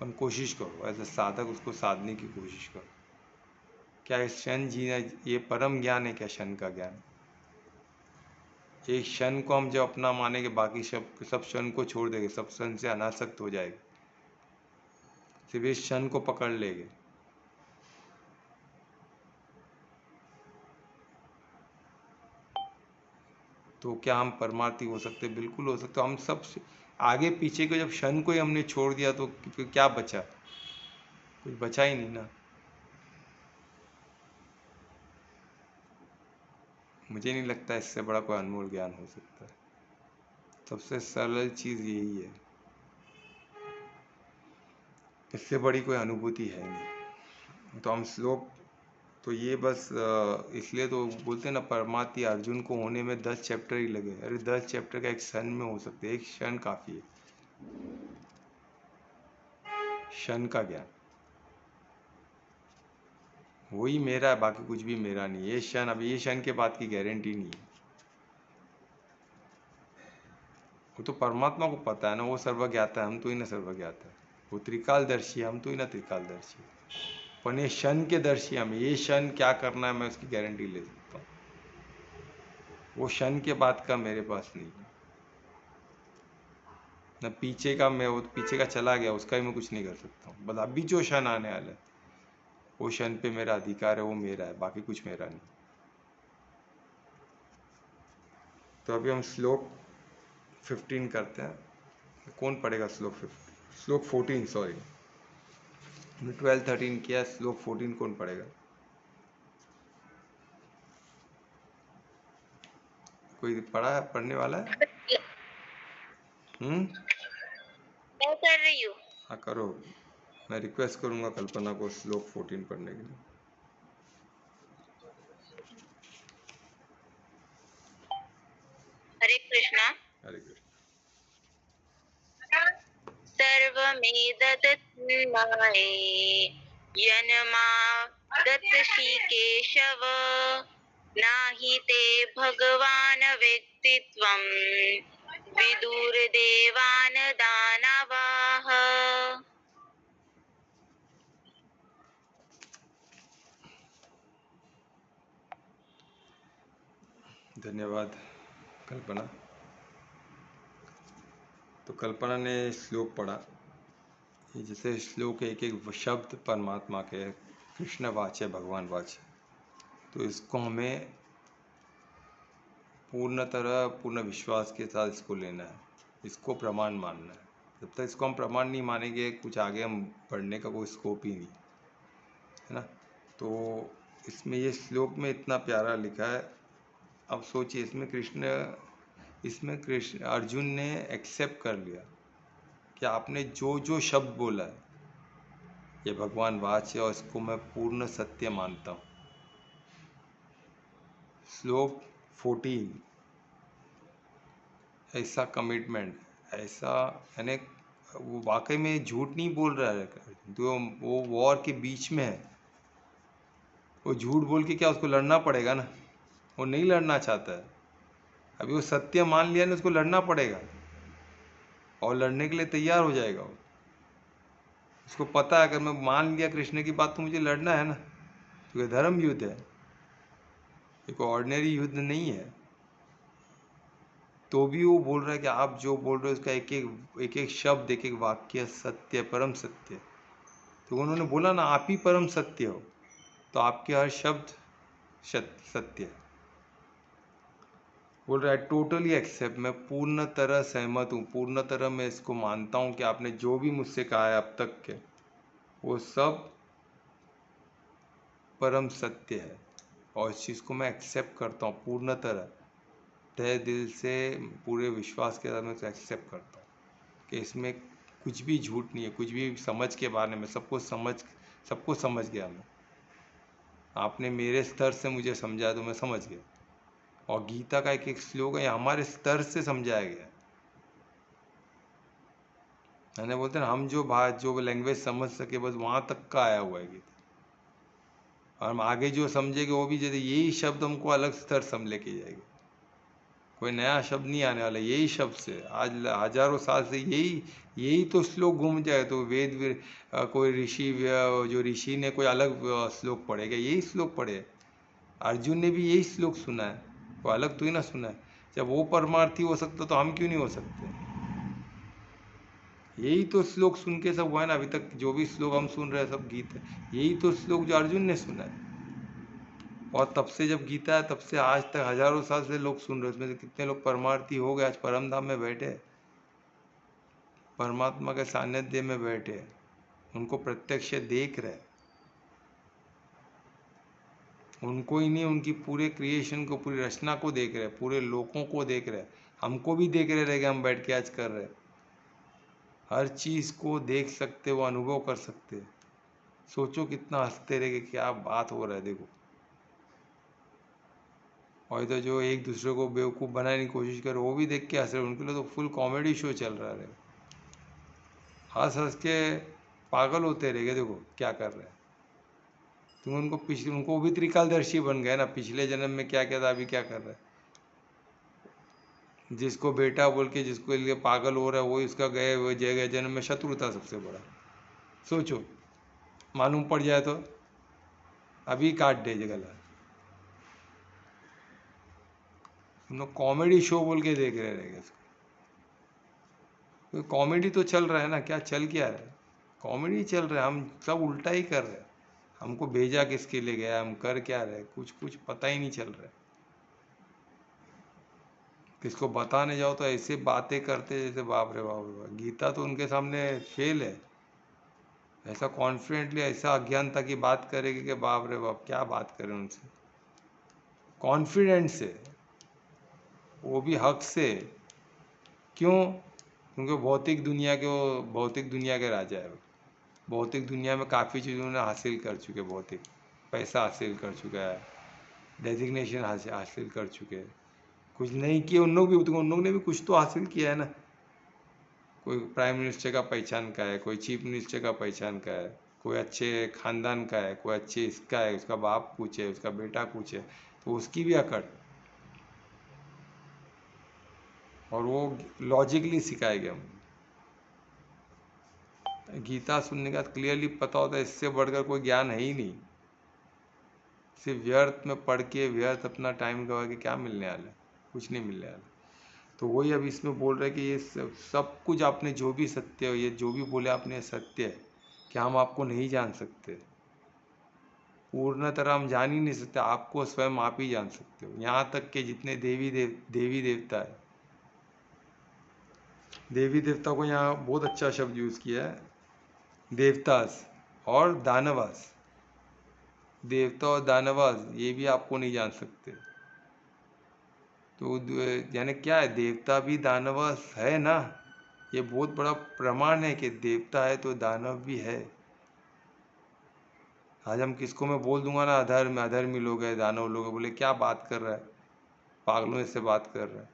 पर कोशिश करो एज ए साधक उसको साधने की कोशिश करो। क्या इस क्षण जीना ये परम ज्ञान है क्या? क्षण का ज्ञान। एक क्षण को हम जब अपना मानेंगे, बाकी सब क्षण को छोड़ देंगे, सब क्षण से अनासक्त हो जाएगा, सिर्फ इस क्षण को पकड़ लेंगे। तो क्या हम परमार्थी हो सकते? बिल्कुल हो सकते। हम सब आगे पीछे के जब क्षण को ही हमने छोड़ दिया तो क्या बचा? कुछ बचा ही नहीं ना। मुझे नहीं लगता इससे बड़ा कोई अनमोल ज्ञान हो सकता है। सबसे सरल चीज़ यही है, इससे बड़ी कोई अनुभूति है नहीं। तो हम श्लोक तो ये बस इसलिए तो बोलते हैं ना, परमार्थी अर्जुन को होने में 10 चैप्टर ही लगे। अरे 10 चैप्टर का एक क्षण में हो सकते, एक क्षण काफ़ी है। क्षण का ज्ञान वही मेरा है, बाकी कुछ भी मेरा नहीं। ये क्षण, अभी ये क्षण के बाद की गारंटी नहीं है। वो तो परमात्मा को पता है ना, वो सर्वज्ञाता है, हम तो ही ना सर्वज्ञाता है। वो त्रिकालदर्शी है, हम तो ही ना त्रिकालदर्शी। पर ये क्षण के दर्शी हम, ये क्षण क्या करना है मैं उसकी गारंटी ले सकता हूँ। वो क्षण के बाद का मेरे पास नहीं है ना। पीछे का मैं, वो पीछे का चला गया उसका ही मैं कुछ नहीं कर सकता हूँ। बस अभी जो क्षण आने वाला है वो क्षण पे मेरा अधिकार है, वो मेरा है, बाकी कुछ मेरा नहीं। तो अभी हम श्लोक 15 करते हैं। कौन पढ़ेगा श्लोक 15? श्लोक 14 सॉरी, 12 13 किया, श्लोक 14 कौन पढ़ेगा? कोई पढ़ा है, पढ़ने वाला है? मैं कर रही हूँ। हाँ करो। मैं रिक्वेस्ट करूंगा कल्पना को श्लोक 14 पढ़ने के लिए। हरे कृष्णा। हरे कृष्ण। सर्वमेतन्माये यन्मादत्तशिकेशव नाही ते भगवान व्यक्तित्वं विदुर्देवान् दानवाः। धन्यवाद कल्पना। तो कल्पना ने श्लोक पढ़ा। ये जैसे श्लोक एक एक शब्द परमात्मा के, कृष्ण वाच्य, भगवान वाच्य। तो इसको हमें पूर्ण तरह पूर्ण विश्वास के साथ इसको लेना है, इसको प्रमाण मानना है। जब तक इसको हम प्रमाण नहीं मानेंगे, कुछ आगे हम बढ़ने का कोई स्कोप ही नहीं है ना। तो इसमें ये श्लोक में इतना प्यारा लिखा है। अब सोचिए, इसमें कृष्ण अर्जुन ने एक्सेप्ट कर लिया कि आपने जो जो शब्द बोला है ये भगवान वाच्य, और इसको मैं पूर्ण सत्य मानता हूँ। श्लोक 14 ऐसा कमिटमेंट, ऐसा यानी वो वाकई में झूठ नहीं बोल रहा है, तो वो वॉर के बीच में है, वो झूठ बोल के क्या उसको लड़ना पड़ेगा ना, वो नहीं लड़ना चाहता है। अभी वो सत्य मान लिया ना, उसको लड़ना पड़ेगा और लड़ने के लिए तैयार हो जाएगा वो। उसको पता है अगर मैं मान लिया कृष्ण की बात तो मुझे लड़ना है ना, तो ये धर्म युद्ध है, ये कोई ऑर्डिनरी युद्ध नहीं है। तो भी वो बोल रहा है कि आप जो बोल रहे हो उसका एक एक शब्द, एक एक वाक्य सत्य, परम सत्य। तो उन्होंने बोला ना आप ही परम सत्य हो, तो आपके हर शब्द सत्य है। बोल रहा है टोटली एक्सेप्ट, मैं पूर्ण तरह सहमत हूँ, पूर्ण तरह मैं इसको मानता हूँ कि आपने जो भी मुझसे कहा है अब तक के वो सब परम सत्य है, और इस चीज़ को मैं एक्सेप्ट करता हूँ पूर्ण तरह, तहे दिल से, पूरे विश्वास के साथ मैं इसे एक्सेप्ट करता हूँ कि इसमें कुछ भी झूठ नहीं है, कुछ भी समझ के बारे में सबको समझ गया मैं। आपने मेरे स्तर से मुझे समझाया तो मैं समझ गया, और गीता का एक एक श्लोक है हमारे स्तर से समझाया गया। मैंने बोलते हैं हम जो लैंग्वेज समझ सके बस वहाँ तक का आया हुआ है गीता, और हम आगे जो समझेंगे वो भी जैसे यही शब्द हमको अलग स्तर सम लेके जाएगा, कोई नया शब्द नहीं आने वाला, यही शब्द से आज हजारों साल से यही तो श्लोक घूम जाए, तो कोई ऋषि जो ऋषि ने कोई अलग श्लोक पढ़ेगा, यही श्लोक पढ़े, अर्जुन ने भी यही श्लोक सुना है, वो अलग तो ही ना सुना है। जब वो परमार्थी हो सकता तो हम क्यों नहीं हो सकते? यही तो श्लोक सुन के सब हुआ है ना, अभी तक जो भी श्लोक हम सुन रहे हैं सब गीता, यही तो श्लोक जो अर्जुन ने सुना है, और तब से जब गीता है तब से आज तक हजारों साल से लोग सुन रहे हैं, उसमें से कितने लोग परमार्थी हो गए, आज परम धाम में बैठे, परमात्मा के सानिध्य में बैठे, उनको प्रत्यक्ष देख रहे, उनको ही नहीं उनकी पूरे क्रिएशन को, पूरी रचना को देख रहे, पूरे लोगों को देख रहे, हमको भी देख रहे रहेंगे, हम बैठ के आज कर रहे, हर चीज़ को देख सकते हो, अनुभव कर सकते। सोचो कितना हंसते रहे, क्या बात हो रहा है देखो। और तो जो एक दूसरे को बेवकूफ़ बनाने की कोशिश करे वो भी देख के हंस रहे, उनके लिए तो फुल कॉमेडी शो चल रहा है, हंस हंस के पागल होते रहेंगे, देखो क्या कर रहे हैं। तुम उनको भी त्रिकालदर्शी बन गए ना, पिछले जन्म में क्या क्या था, अभी क्या कर रहा है। जिसको बेटा बोल के जिसको लिए पागल हो रहा है वो इसका गए वो जगह जन्म में शत्रु था सबसे बड़ा। सोचो मालूम पड़ जाए तो अभी काट दे गला। तुम लोग कॉमेडी शो बोल के देख रहे रहेंगे इसको, कॉमेडी तो चल रहा है ना, क्या चल क्या रहा है, कॉमेडी चल रहा है, हम सब उल्टा ही कर रहे हैं, हमको भेजा किसके लिए गया, हम कर क्या रहे, कुछ पता ही नहीं चल रहा है। किसको बताने जाओ तो ऐसे बातें करते जैसे बाप रे बाप, गीता तो उनके सामने फेल है, ऐसा कॉन्फिडेंटली ऐसा अज्ञानता की बात करेगी कि बाप रे बाप क्या बात करें उनसे, कॉन्फिडेंट से, वो भी हक से। क्यों? क्योंकि भौतिक दुनिया के राजा है, भौतिक दुनिया में काफ़ी चीज़ उन्होंने हासिल कर चुके, भौतिक पैसा हासिल कर चुका है, डेजिग्नेशन हासिल कर चुके हैं, कुछ नहीं किए उन लोग भी, तो उन लोग ने भी कुछ तो हासिल किया है ना, कोई प्राइम मिनिस्टर का पहचान का है, कोई चीफ मिनिस्टर का पहचान का है, कोई अच्छे खानदान का है, कोई अच्छे इसका है, उसका बाप कुछ है, उसका बेटा कुछ है, तो उसकी भी अकड़, और वो लॉजिकली सिखाए गए। गीता सुनने के बाद क्लियरली पता होता है इससे बढ़कर कोई ज्ञान है ही नहीं, सिर्फ व्यर्थ में पढ़ के व्यर्थ अपना टाइम गवा के क्या मिलने वाला है, कुछ नहीं मिलने वाला। तो वही अब इसमें बोल रहे कि ये सब कुछ आपने जो भी सत्य हो, ये जो भी बोले आपने सत्य है, कि हम आपको नहीं जान सकते, पूर्ण तरह हम जान ही नहीं सकते, आपको स्वयं आप ही जान सकते हो। यहाँ तक के जितने देवी देवता है, देवी देवता को यहाँ बहुत अच्छा शब्द यूज़ किया है, देवतास और दानवास, देवता और दानवास ये भी आपको नहीं जान सकते। तो यानी क्या है, देवता भी दानवास है ना, ये बहुत बड़ा प्रमाण है कि देवता है तो दानव भी है। आज हम किसको मैं बोल दूंगा ना अधर्मी लोग है, दानव लोग है, बोले क्या बात कर रहा है, पागलों से बात कर रहा है,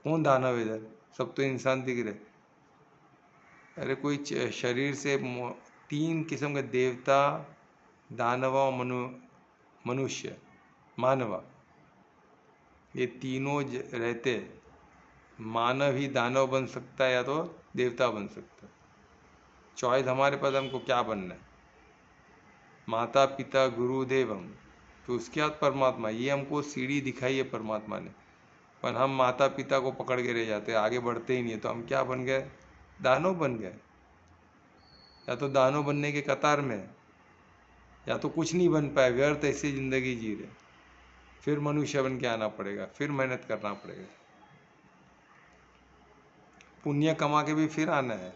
कौन दानव इधर, सब तो इंसान दिख रहे। अरे कोई शरीर से 3 किस्म के देवता, दानव और मनुष्य, मानव, ये तीनों रहते। मानव ही दानव बन सकता है या तो देवता बन सकता है। चॉइस हमारे पास, हमको क्या बनना है। माता पिता गुरु देवम, तो उसके बाद परमात्मा। ये हमको सीढ़ी दिखाई है परमात्मा ने, पर हम माता पिता को पकड़ के रह जाते हैं, आगे बढ़ते ही नहीं है। तो हम क्या बन गए? दानव बन गए। या तो दानव बनने के कतार में, या तो कुछ नहीं बन पाए, व्यर्थ ऐसी जिंदगी जी रहे। फिर मनुष्य बन के आना पड़ेगा, फिर मेहनत करना पड़ेगा, पुण्य कमा के भी फिर आना है।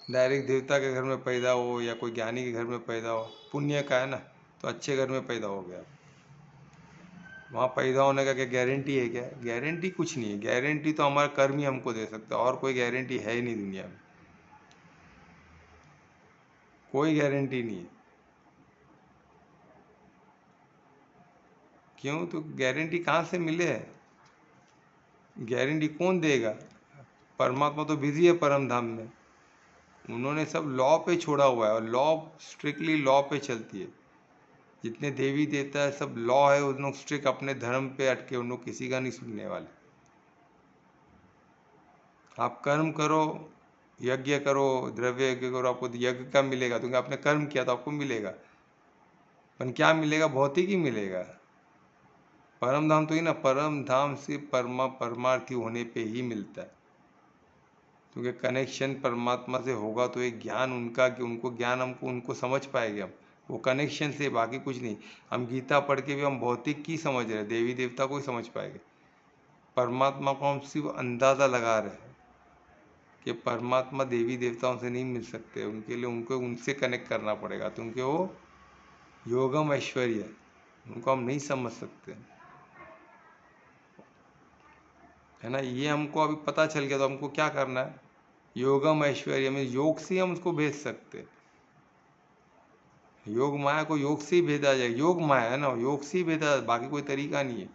डायरेक्ट देवता के घर में पैदा हो या कोई ज्ञानी के घर में पैदा हो, पुण्य का है ना, तो अच्छे घर में पैदा हो गया। वहाँ पैदा होने का क्या गारंटी है? क्या गारंटी? कुछ नहीं है। गारंटी तो हमारा कर्म ही हमको दे सकता है, और कोई गारंटी है ही नहीं दुनिया में। कोई गारंटी नहीं है। क्यों? तो गारंटी कहाँ से मिले? गारंटी कौन देगा? परमात्मा तो बिजी है परम धाम में। उन्होंने सब लॉ पे छोड़ा हुआ है, और लॉ स्ट्रिक्टली लॉ पे चलती है। जितने देवी देवता है सब लॉ है, उन लोग स्ट्रिक्ट अपने धर्म पे अटके, उन लोग किसी का नहीं सुनने वाले। आप कर्म करो, यज्ञ करो, द्रव्य यज्ञ करो, आपको यज्ञ का मिलेगा, क्योंकि आपने कर्म किया तो आपको मिलेगा। पर क्या मिलेगा? भौतिक ही मिलेगा। परम धाम तो ही ना, परम धाम से परमार्थी होने पे ही मिलता है। क्योंकि कनेक्शन परमात्मा से होगा तो एक ज्ञान उनका, कि उनको ज्ञान हमको, उनको समझ पाएंगे हम, वो कनेक्शन से, बाकी कुछ नहीं। हम गीता पढ़ के भी हम भौतिक की समझ रहे, देवी देवता को ही समझ पाएंगे। परमात्मा को हम सिर्फ अंदाज़ा लगा रहे हैं कि परमात्मा देवी देवताओं से नहीं मिल सकते, उनके लिए उनको उनसे कनेक्ट करना पड़ेगा, तो उनके वो योगम ऐश्वर्य, उनको हम नहीं समझ सकते, है ना। ये हमको अभी पता चल गया, तो हमको क्या करना है? योगम ऐश्वर्य में योग से हम उसको भेज सकते। योग माया को योग से ही भेजा जाए। योग माया है ना, योग से ही भेजा, बाकी कोई तरीका नहीं है।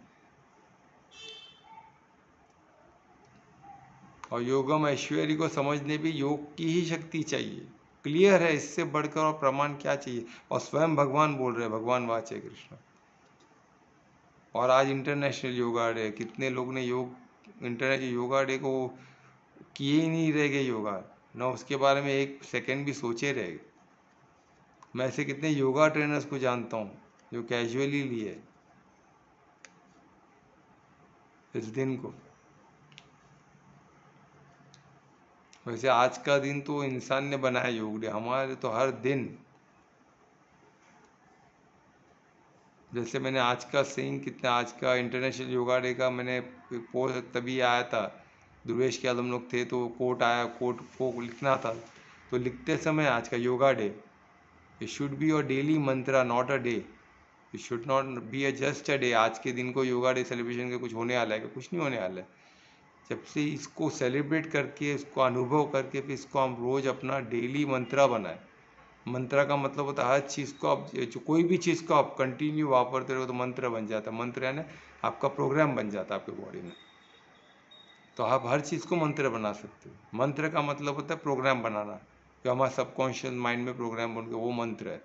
और योगम ऐश्वर्य को समझने भी योग की ही शक्ति चाहिए। क्लियर है, इससे बढ़कर और प्रमाण क्या चाहिए? और स्वयं भगवान बोल रहे हैं, भगवान वाचे कृष्ण। और आज इंटरनेशनल योगा डे, कितने लोग ने योग इंटरनेशनल योगा डे को किए ही नहीं रह गए योगा, ना उसके बारे में एक सेकंड भी सोचे रह गए। मैं ऐसे कितने योगा ट्रेनर्स को जानता हूँ जो कैजुअली लिए इस दिन को। वैसे आज का दिन तो इंसान ने बनाया योग डे, हमारे तो हर दिन। जैसे मैंने आज का सेइंग, कितना आज का इंटरनेशनल योगा डे का मैंने पोस्ट तभी आया था, ध्रुवेश के हम लोग थे तो कोट आया, कोट को लिखना था, तो लिखते समय आज का yoga day, it should be your daily Mantra, not a day. It should not be a just a day. आज के दिन को योगा डे सेलिब्रेशन के कुछ होने वाला है? कुछ नहीं होने वाला है। जब से इसको सेलिब्रेट करके, इसको अनुभव करके, फिर इसको हम रोज़ अपना डेली मंत्रा बनाए। मंत्रा का मतलब होता है हर चीज़ को आप, जो कोई भी चीज़ को आप कंटिन्यू वापरते रहो तो मंत्र बन जाता है। मंत्र यानी आपका प्रोग्राम बन जाता है आपके बॉडी में। तो आप हर चीज़ को मंत्र बना सकते हो। मंत्र का मतलब होता है प्रोग्राम बनाना, जो हमारे सबकॉन्शियस माइंड में प्रोग्राम बन गया, वो मंत्र है।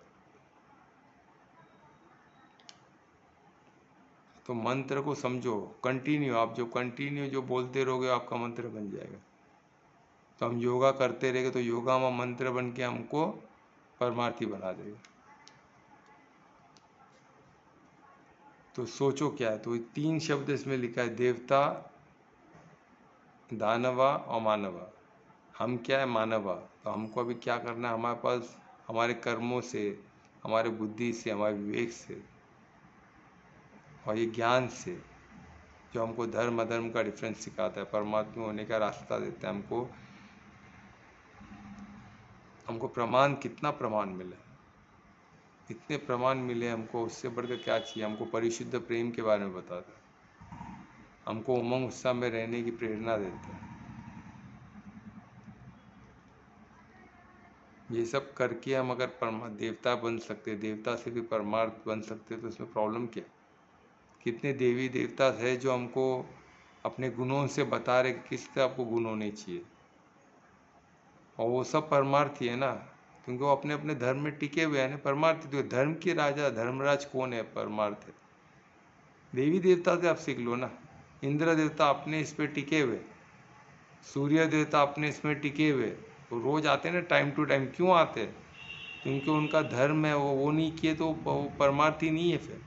तो मंत्र को समझो, कंटिन्यू, आप जो कंटिन्यू जो बोलते रहोगे आपका मंत्र बन जाएगा। तो हम योगा करते रहेंगे तो योगा में मंत्र बन के हमको परमार्थी बना देगा। तो सोचो क्या है? तो 3 शब्द इसमें लिखा है, देवता, दानवा और मानवा। हम क्या है? मानवा। तो हमको अभी क्या करना है? हमारे पास हमारे कर्मों से, हमारे बुद्धि से, हमारे विवेक से और ये ज्ञान से, जो हमको धर्म अधर्म का डिफरेंस सिखाता है, परमात्मा होने का रास्ता देता है हमको। हमको प्रमाण, कितना प्रमाण मिला है, इतने प्रमाण मिले हमको, उससे बढ़कर क्या चाहिए? हमको परिशुद्ध प्रेम के बारे में बताता है, हमको उमंग उत्साह में रहने की प्रेरणा देता है। ये सब करके हम अगर देवता बन सकते, देवता से भी परमार्थ बन सकते, तो इसमें प्रॉब्लम क्या? कितने देवी देवता है जो हमको अपने गुणों से बता रहे कि किस तरह आपको गुण होने चाहिए, और वो सब परमार्थी है ना, क्योंकि वो अपने अपने धर्म में टिके हुए हैं ना। परमार्थी तो धर्म के राजा धर्मराज कौन है? परमार्थ है। देवी देवता से आप सीख लो ना। इंद्र देवता अपने इस पे टिके हुए, सूर्य देवता अपने इसमें टिके हुए, वो रोज आते हैं ना टाइम टू टाइम। क्यों आते हैं? क्योंकि उनका धर्म है, वो नहीं किए तो वो परमार्थी नहीं है। फिर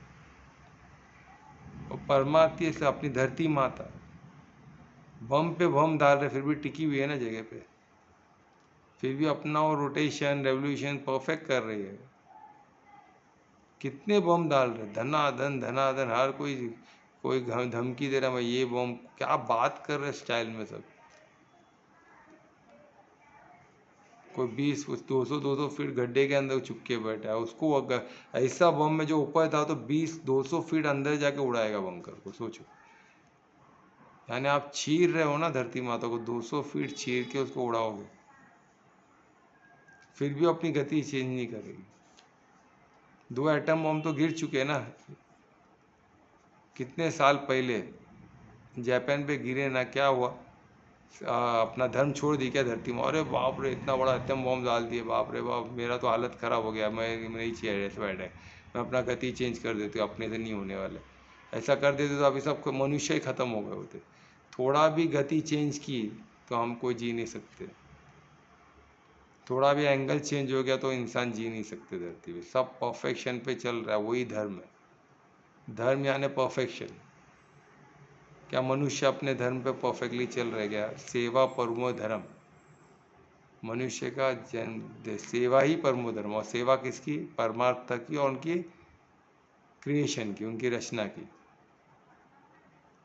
वो परमार्थी से अपनी धरती माता बम पे बम डाल रहे, फिर भी टिकी हुई है ना जगह पे, फिर भी अपना वो रोटेशन रेवोल्यूशन परफेक्ट कर रही है। कितने बम डाल रहे, धनाधन धनाधन, हर कोई धमकी दे रहा है, मैं ये बम, क्या बात कर रहे स्टाइल में सब। कोई 20 200 फीट गड्ढे के अंदर छुप के बैठा है, उसको अगर ऐसा बम में जो ऊपर था तो 20-200 फीट अंदर जाके उड़ाएगा बंकर को, सोचो। यानी आप चीर रहे हो ना धरती माता को, 200 फीट चीर के उसको उड़ाओगे, फिर भी अपनी गति चेंज नहीं करेगी। 2 एटम बम तो गिर चुके हैं ना, कितने साल पहले जापान पे गिरे ना, क्या हुआ? अपना धर्म छोड़ दी क्या धरती में? अरे बाप रे, इतना बड़ा एटम बम डाल दिए, बाप रे बाप, मेरा तो हालत ख़राब हो गया, मैं नहीं चाहिए ऐसे बैठे, मैं अपना गति चेंज कर देती हूँ, अपने से नहीं होने वाले। ऐसा कर देते तो अभी सब मनुष्य ही ख़त्म हो गए होते। थोड़ा भी गति चेंज की तो हम कोई जी नहीं सकते, थोड़ा भी एंगल चेंज हो गया तो इंसान जी नहीं सकते धरती पे। सब परफेक्शन पे चल रहा है, वही धर्म है। धर्म यानी परफेक्शन। क्या मनुष्य अपने धर्म पे परफेक्टली चल रहा है क्या? सेवा परमो धर्म, मनुष्य का जन्म सेवा ही परमो धर्म। और सेवा किसकी? परमात्मा की और उनकी क्रिएशन की, उनकी रचना की।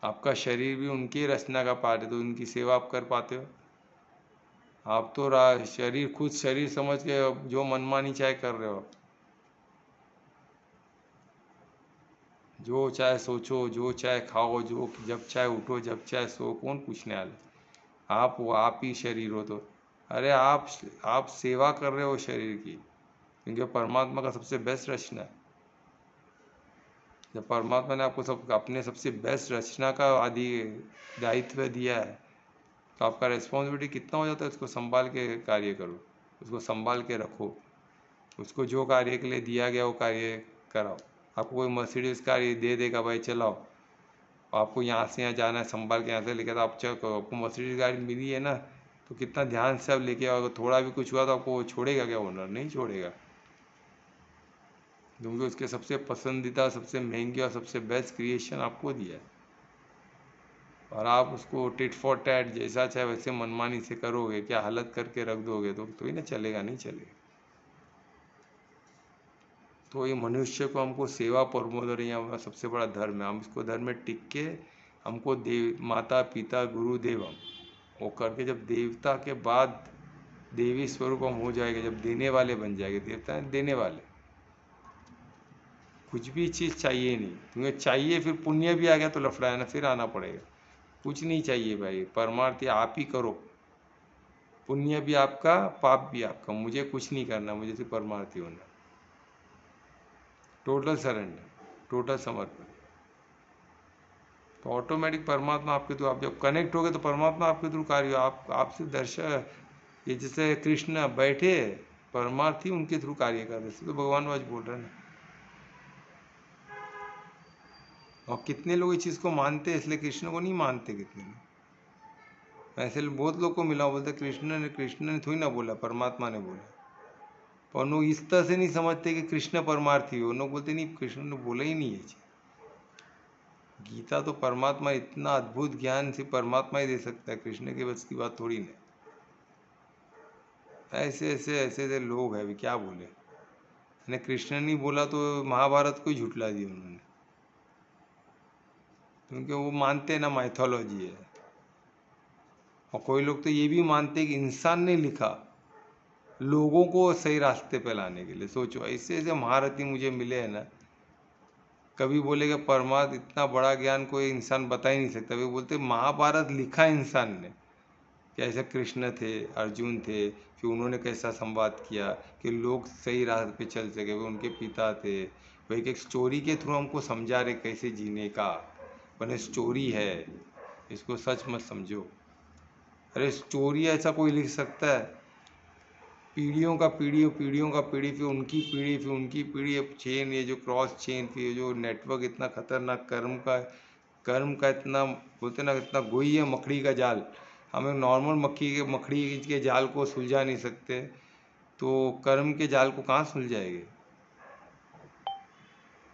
आपका शरीर भी उनकी रचना का पार्ट है, तो उनकी सेवा आप कर पाते हो? आप तो शरीर, खुद शरीर समझ के जो मनमानी चाहे कर रहे हो, जो चाहे सोचो, जो चाहे खाओ, जो जब चाहे उठो, जब चाहे सो, कौन पूछने वाला? आप ही शरीर हो तो। अरे आप सेवा कर रहे हो शरीर की, क्योंकि परमात्मा का सबसे बेस्ट रचना है। जब परमात्मा ने आपको अपने सबसे बेस्ट रचना का आदि दायित्व दिया है, तो आपका रिस्पॉन्सिबिलिटी कितना हो जाता है? उसको संभाल के कार्य करो, उसको संभाल के रखो, उसको जो कार्य के लिए दिया गया वो कार्य कराओ। आपको कोई मर्सिडीज कार दे देगा, भाई चलाओ, आपको यहाँ से यहाँ जाना है, संभाल के यहाँ से लेकर, आप चलो, आपको मर्सिडीज गाड़ी मिली है ना, तो कितना ध्यान से आप लेके आओगे। थोड़ा भी कुछ हुआ तो आपको छोड़ेगा क्या ओनर? नहीं छोड़ेगा, क्योंकि उसके सबसे पसंदीदा, सबसे महंगी और सबसे बेस्ट क्रिएशन आपको दिया है। और आप उसको टिट फॉर टैट जैसा चाहे वैसे मनमानी से करोगे, क्या हालत करके रख दोगे, तो ही ना चलेगा, नहीं चलेगा। तो ये मनुष्य को हमको सेवा परमो धर्म, हमारा सबसे बड़ा धर्म है। हम इसको धर्म में टिक के, हमको देव, माता पिता गुरु देवम वो करके, जब देवता के बाद देवी स्वरूप हम हो जाएंगे, जब देने वाले बन जाएंगे, देवता है देने वाले, कुछ भी चीज़ चाहिए नहीं। तुम्हें चाहिए फिर पुण्य भी आ गया तो लफड़ा है ना, फिर आना पड़ेगा। कुछ नहीं चाहिए भाई, परमार्थी आप ही करो, पुण्य भी आपका, पाप भी आपका, मुझे कुछ नहीं करना, मुझे सिर्फ परमार्थी होना। टोटल सरेंडर, टोटल समर्पण, तो ऑटोमेटिक परमात्मा आपके थ्रू, आप जब कनेक्ट हो गए तो परमात्मा आपके थ्रू कार्य, आपसे दर्शन, ये जैसे कृष्ण बैठे, परमार्थी उनके थ्रू कार्य कर रहे, तो भगवान आज बोल रहे हैं। और कितने लोग इस चीज़ को मानते हैं, इसलिए कृष्ण को नहीं मानते कितने लोग। ऐसे बहुत लोग को मिला, बोलते कृष्ण ने थोड़ी ना बोला, परमात्मा ने बोला। पर लोग इस तरह से नहीं समझते कि कृष्ण परमार्थी हो, लोग बोलते नहीं, कृष्ण ने बोला ही नहीं है। गीता तो परमात्मा, इतना अद्भुत ज्ञान सिर्फ परमात्मा ही दे सकता है, कृष्ण के बस की बात थोड़ी नहीं। ऐसे लोग हैं, अभी क्या बोले। ने कृष्ण नहीं बोला तो महाभारत को ही झुठला दिया उन्होंने, क्योंकि वो मानते हैं ना माइथोलॉजी है। और कोई लोग तो ये भी मानते हैं कि इंसान ने लिखा लोगों को सही रास्ते पे लाने के लिए। सोचो, ऐसे ऐसे महारथी मुझे मिले हैं ना, कभी बोलेगा परमात्मा इतना बड़ा ज्ञान कोई इंसान बता ही नहीं सकता। वे बोलते महाभारत लिखा इंसान ने, कि ऐसे कृष्ण थे, अर्जुन थे, फिर उन्होंने कैसा संवाद किया कि लोग सही राह पे चल सके, वो उनके पिता थे। वही एक स्टोरी के थ्रू हमको समझा रहे कैसे जीने का, बने स्टोरी है। इसको सच मत समझो। अरे स्टोरी ऐसा कोई लिख सकता है, पीढ़ियों का पीढ़ी, फिर उनकी पीढ़ी, फिर उनकी पीढ़ी, अब चेन, ये जो क्रॉस चेन, फिर ये जो नेटवर्क इतना खतरनाक, कर्म का इतना बोलते ना, इतना गोई है मकड़ी का जाल। हम एक नॉर्मल मकड़ी के जाल को सुलझा नहीं सकते, तो कर्म के जाल को कहाँ सुलझाएंगे।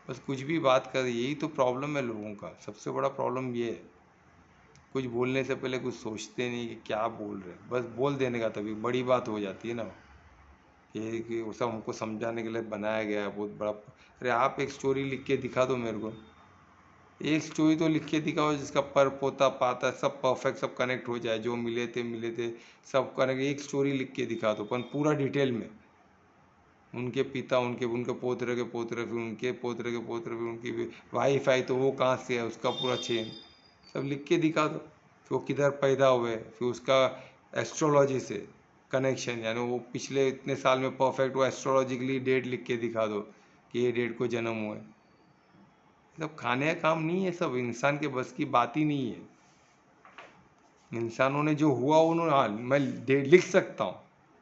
बस कुछ भी बात कर, यही तो प्रॉब्लम है लोगों का, सबसे बड़ा प्रॉब्लम ये है। कुछ बोलने से पहले कुछ सोचते नहीं कि क्या बोल रहे हैं, बस बोल देने का, तभी बड़ी बात हो जाती है ना। ये कि वो सब हमको समझाने के लिए बनाया गया है बहुत बड़ा। अरे आप एक स्टोरी लिख के दिखा दो मेरे को, एक स्टोरी तो लिख के दिखाओ जिसका पर पोता पाता सब परफेक्ट, सब कनेक्ट हो जाए, जो मिले थे सब कनेक्ट। एक स्टोरी लिख के दिखा दो, पर पूरा डिटेल में, उनके पिता, उनके पोतरे के पोतरे, फिर उनके पोतरे के पोतरे, फिर उनकी वाइफ आई तो वो कहाँ से है, उसका पूरा चेन सब लिख के दिखा दो। फिर वो किधर पैदा हुए, फिर उसका एस्ट्रोलॉजी से कनेक्शन, यानी वो पिछले इतने साल में परफेक्ट, वो एस्ट्रोलॉजिकली डेट लिख के दिखा दो कि ये डेट को जन्म हुआ है। सब खाने का काम नहीं है, सब इंसान के बस की बात ही नहीं है। इंसानों ने जो हुआ उन्होंने, हाँ मैं लिख सकता हूँ,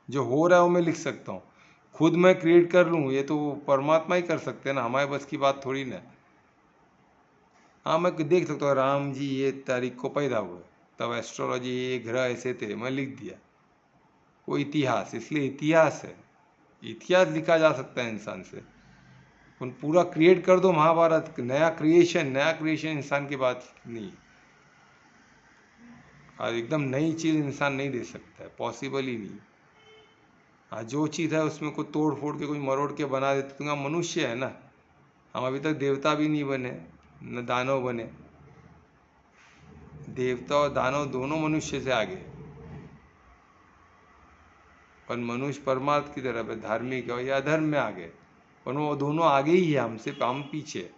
जो हो रहा है वो मैं लिख सकता हूँ, खुद मैं क्रिएट कर लूँ, ये तो परमात्मा ही कर सकते हैं ना, हमारे बस की बात थोड़ी ना। हाँ मैं देख सकता हूँ राम जी ये तारीख को पैदा हुए, तब एस्ट्रोलॉजी ये ग्रह ऐसे थे, मैं लिख दिया। वो इतिहास, इसलिए इतिहास है, इतिहास लिखा जा सकता है इंसान से। उन पूरा क्रिएट कर दो महाभारत, नया क्रिएशन इंसान की बात नहीं। और एकदम नई चीज़ इंसान नहीं दे सकता है, पॉसिबल ही नहीं। हाँ जो चीज़ है उसमें को तोड़ फोड़ के, कुछ मरोड़ के बना देते, तो हम मनुष्य है ना, हम अभी तक देवता भी नहीं बने न दानव बने। देवता और दानव दोनों मनुष्य से आगे, पर मनुष्य परमार्थ की तरफ है, धार्मिक है या अधर्म में आगे, पर वो दोनों आगे ही है हमसे, हम पीछे।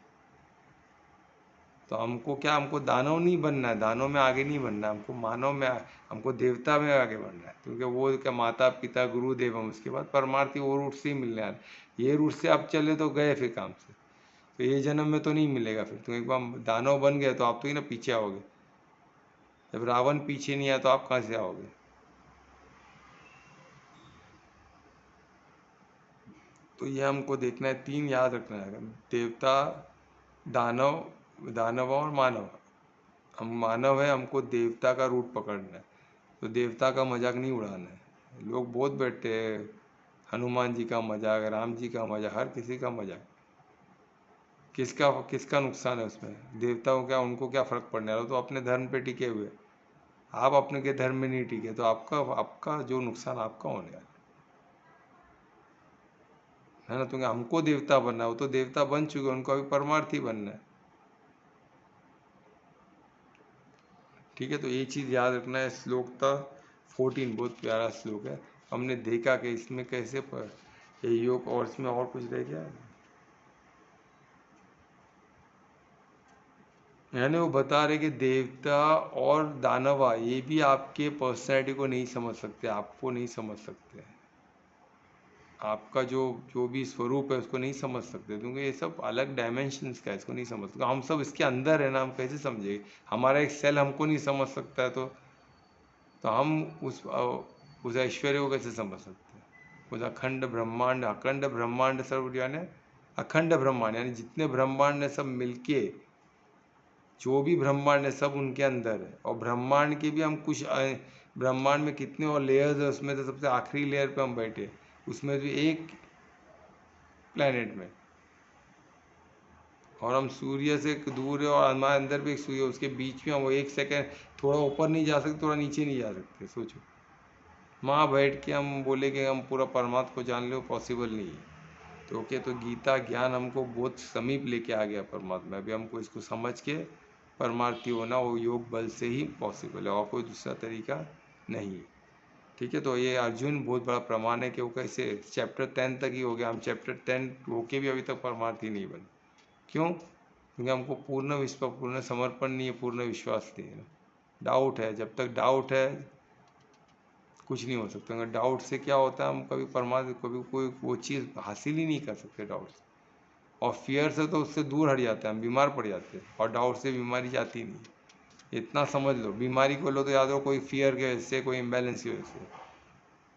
तो हमको क्या, हमको दानव नहीं बनना है, दानव में आगे नहीं बनना है, हमको मानव में, हमको देवता में आगे बढ़ना है, क्योंकि वो क्या माता पिता गुरुदेव हम, उसके बाद परमार्थी वो रूट से ही मिलने आ रहे। ये रूट से आप चले तो गए फिर काम से, तो ये जन्म में तो नहीं मिलेगा। फिर तुम एक बार दानव बन गए तो आप तो ही ना पीछे आओगे, जब रावण पीछे नहीं आया तो आप कहाँ से आओगे। तो ये हमको देखना है, तीन याद रखना है, देवता, दानव, दानव और मानव। हम मानव है, हमको देवता का रूट पकड़ना है, तो देवता का मजाक नहीं उड़ाना है। लोग बहुत बैठते हैं, हनुमान जी का मजाक, राम जी का मजाक, हर किसी का मजाक, किसका किसका नुकसान है उसमें। देवताओं क्या, उनको क्या फ़र्क पड़ने वाला, तो अपने धर्म पे टिके हुए, आप अपने के धर्म में नहीं टिके, तो आपका आपका जो नुकसान आपका होने वाला है ना। तो हमको देवता बनना है, वो तो देवता बन चुके, उनको अभी परमार्थी बनना है। ठीक है, तो ये चीज़ याद रखना है। श्लोक था 14, बहुत प्यारा श्लोक है। हमने देखा कि इसमें कैसे ये योग, और इसमें और कुछ रह गया, यानी वो बता रहे कि देवता और दानवा ये भी आपके पर्सनैलिटी को नहीं समझ सकते, आपको नहीं समझ सकते, आपका जो जो भी स्वरूप है उसको नहीं समझ सकते, क्योंकि ये सब अलग डायमेंशंस का है, इसको नहीं समझ सकते। हम सब इसके अंदर है ना, हम कैसे समझेंगे, हमारा एक सेल हमको नहीं समझ सकता है, तो हम उस ऐश्वर्य को कैसे समझ सकते हैं। उस अखंड ब्रह्मांड सर्व, यानी अखंड ब्रह्मांड, यानी जितने ब्रह्मांड है सब मिलके, जो भी ब्रह्मांड है सब उनके अंदर है। और ब्रह्मांड के भी हम कुछ ब्रह्मांड में कितने और लेयर्स है, उसमें तो सबसे आखिरी लेयर पे हम बैठे, उसमें भी एक प्लेनेट में, और हम सूर्य से दूर है, और हमारे अंदर भी एक सूर्य, उसके बीच में वो एक सेकंड थोड़ा ऊपर नहीं जा सकते, थोड़ा नीचे नहीं जा सकते। सोचो वहाँ बैठ के हम बोले कि हम पूरा परमात्मा को जान लो, पॉसिबल नहीं है। तो ओके, तो गीता ज्ञान हमको बहुत समीप लेके आ गया परमात्मा। अभी हमको इसको समझ के परमार्थी होना, वो योग बल से ही पॉसिबल है, और कोई दूसरा तरीका नहीं। ठीक है, तो ये अर्जुन बहुत बड़ा प्रमाण है कि वो कैसे चैप्टर 10 तक ही हो गया, हम चैप्टर 10 होके भी अभी तक परमार्थी नहीं बने। क्यों? क्योंकि हमको पूर्ण विश्व, पूर्ण समर्पण नहीं है, पूर्ण विश्वास नहीं है, डाउट है। जब तक डाउट है कुछ नहीं हो सकता। अगर डाउट से क्या होता है, हम कभी परमात्मा, कभी कोई वो चीज़ हासिल ही नहीं कर सकते डाउट से। और फियर से तो उससे दूर हट जाते हैं, हम बीमार पड़ जाते हैं, और डाउट से बीमारी जाती नहीं। इतना समझ लो। बीमारी को लो तो याद हो कोई फियर की वजह से, कोई इम्बैलेंस की वजह से,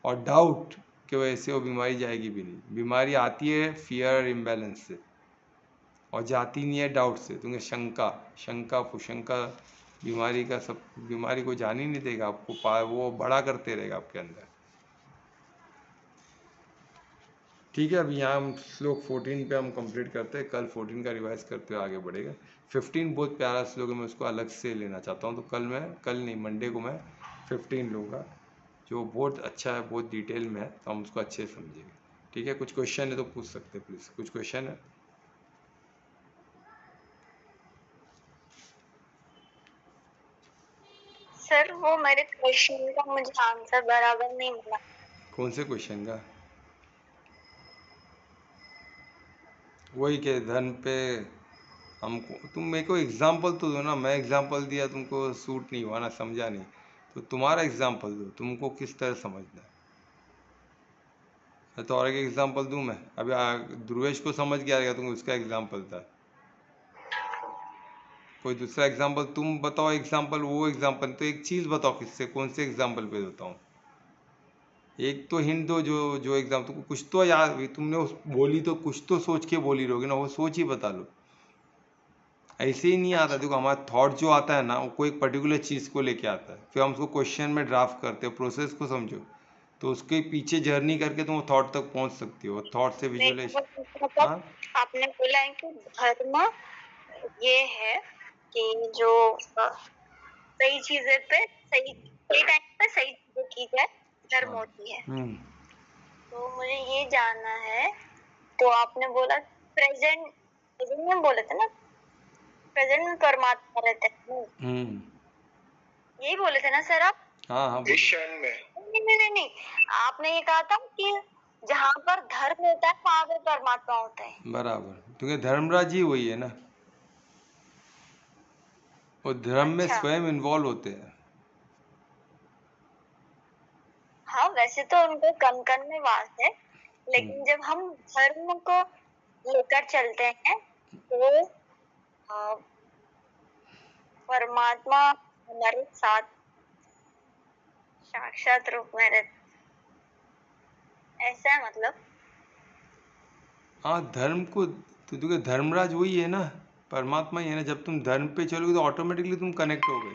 और डाउट की वजह से वो बीमारी जाएगी भी नहीं। बीमारी आती है फियर इम्बैलेंस से और जाती नहीं है डाउट से। तुम्हें शंका, शंका कुशंका बीमारी का सब, बीमारी को जान ही नहीं देगा आपको, वो बड़ा करते रहेगा आपके अंदर। ठीक है, अभी यहाँ हम श्लोक 14 पे हम कंप्लीट करते हैं, कल 14 का रिवाइज करते हुए आगे बढ़ेगा। 15 बहुत प्यारा श्लोक है, मैं उसको अलग से लेना चाहता हूँ, तो कल नहीं मंडे को मैं 15 लूँगा, जो बहुत अच्छा है, बहुत डिटेल में है, तो हम उसको अच्छे से समझेंगे। ठीक है, कुछ क्वेश्चन है तो पूछ सकते हैं प्लीज़, कुछ क्वेश्चन है? सर वो मेरे क्वेश्चन का मुझे आंसर बराबर नहीं मिला। कौन से क्वेश्चन का? वही के धन पे हमको, तुम मेरे को एग्जाम्पल तो दो ना। मैं एग्जाम्पल दिया तुमको सूट नहीं हुआ ना, समझा नहीं, तो तुम्हारा एग्जाम्पल दो, तुमको किस तरह समझना है। तो और एक एग्जाम्पल दूं मैं? अभी ध्रुवेश को समझ गया रहेगा, तुम उसका एग्जाम्पल था। कोई दूसरा एग्जाम्पल तुम बताओ, एग्जाम्पल वो एग्जाम्पल तो एक चीज़ बताओ, किससे कौन से एग्जाम्पल पे बताऊँ? एक तो हिंट दो, जो जो एग्जाम तुमको कुछ तो याद, तुमने उस बोली तो कुछ तो सोच के बोली रहोगे ना, वो सोच ही बता लो। ऐसे ही नहीं आता। देखो हमारा थॉट जो आता है ना, वो कोई एक पर्टिकुलर चीज़ को लेके आता है, फिर हम उसको क्वेश्चन में ड्राफ्ट करते हो, प्रोसेस को समझो, तो उसके पीछे जर्नी करके तुम वो थॉट तक पहुंच सकती हो, थॉट से विजुअलाइज। मतलब हाँ, आपने बोला है कि धर्म ये है कि जो सही चीजें पे सही टाइम पे सही चीजें की जाए, धर्म हाँ, होती है। तो मुझे ये जानना है, तो आपने बोला प्रेजेंट, प्रेजेंट में बोले थे ना, प्रेजेंट में परमात्मा रहते हैं, यही बोले थे ना सर आप? हाँ, हाँ, इस बोलो। क्षण में नहीं नहीं नहीं नहीं, आपने ये कहा था कि जहाँ पर धर्म होता है वहां पर परमात्मा होता है। बराबर, क्योंकि धर्मराज ही वही है ना, वो धर्म में अच्छा, स्वयं इन्वॉल्व होते हैं। हाँ वैसे तो उनको कण कण में वास है, लेकिन जब हम धर्म को लेकर चलते हैं तो परमात्मा हमारे साथ साक्षात रूप में रहते, ऐसा है मतलब? हाँ, धर्म को तो देखो, धर्मराज वही है ना, परमात्मा ही है ना। जब तुम धर्म पे चलोगे तो ऑटोमेटिकली तुम कनेक्ट हो गए।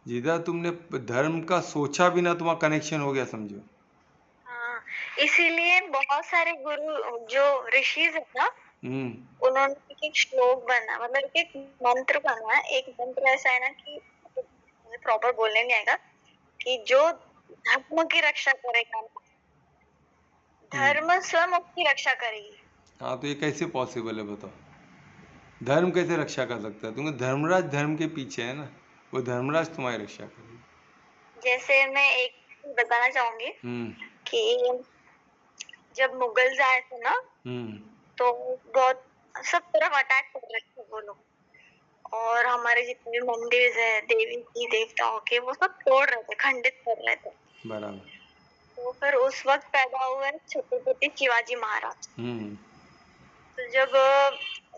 जिधर तुमने धर्म का सोचा भी ना, तुम्हारा कनेक्शन हो गया, समझो। हाँ, इसीलिए बहुत सारे गुरु जो ऋषिज है ना, उन्होंने एक श्लोक बना, मतलब एक मंत्र बना। एक मंत्र ऐसा है ना कि मुझे प्रॉपर बोलने नहीं आएगा, कि जो धर्म की रक्षा करेगा ना, धर्म स्वयं उसकी रक्षा करेगी। हाँ, तो ये कैसे पॉसिबल है बताओ? धर्म कैसे रक्षा कर सकता है? तुमको धर्मराज धर्म के पीछे है ना, वो धर्मराज तुम्हारी रक्षा करेगी। जैसे मैं एक बताना चाहूंगी कि जब मुगल्स आए थे ना, तो बहुत सब तरफ अटैक कर रहे थे वो लोग, और हमारे जितने भी मंदिर है देवी की देवताओं के, वो सब तोड़ रहे थे, खंडित कर रहे थे। बराबर। तो फिर उस वक्त पैदा हुए छत्रपति शिवाजी महाराज। तो जब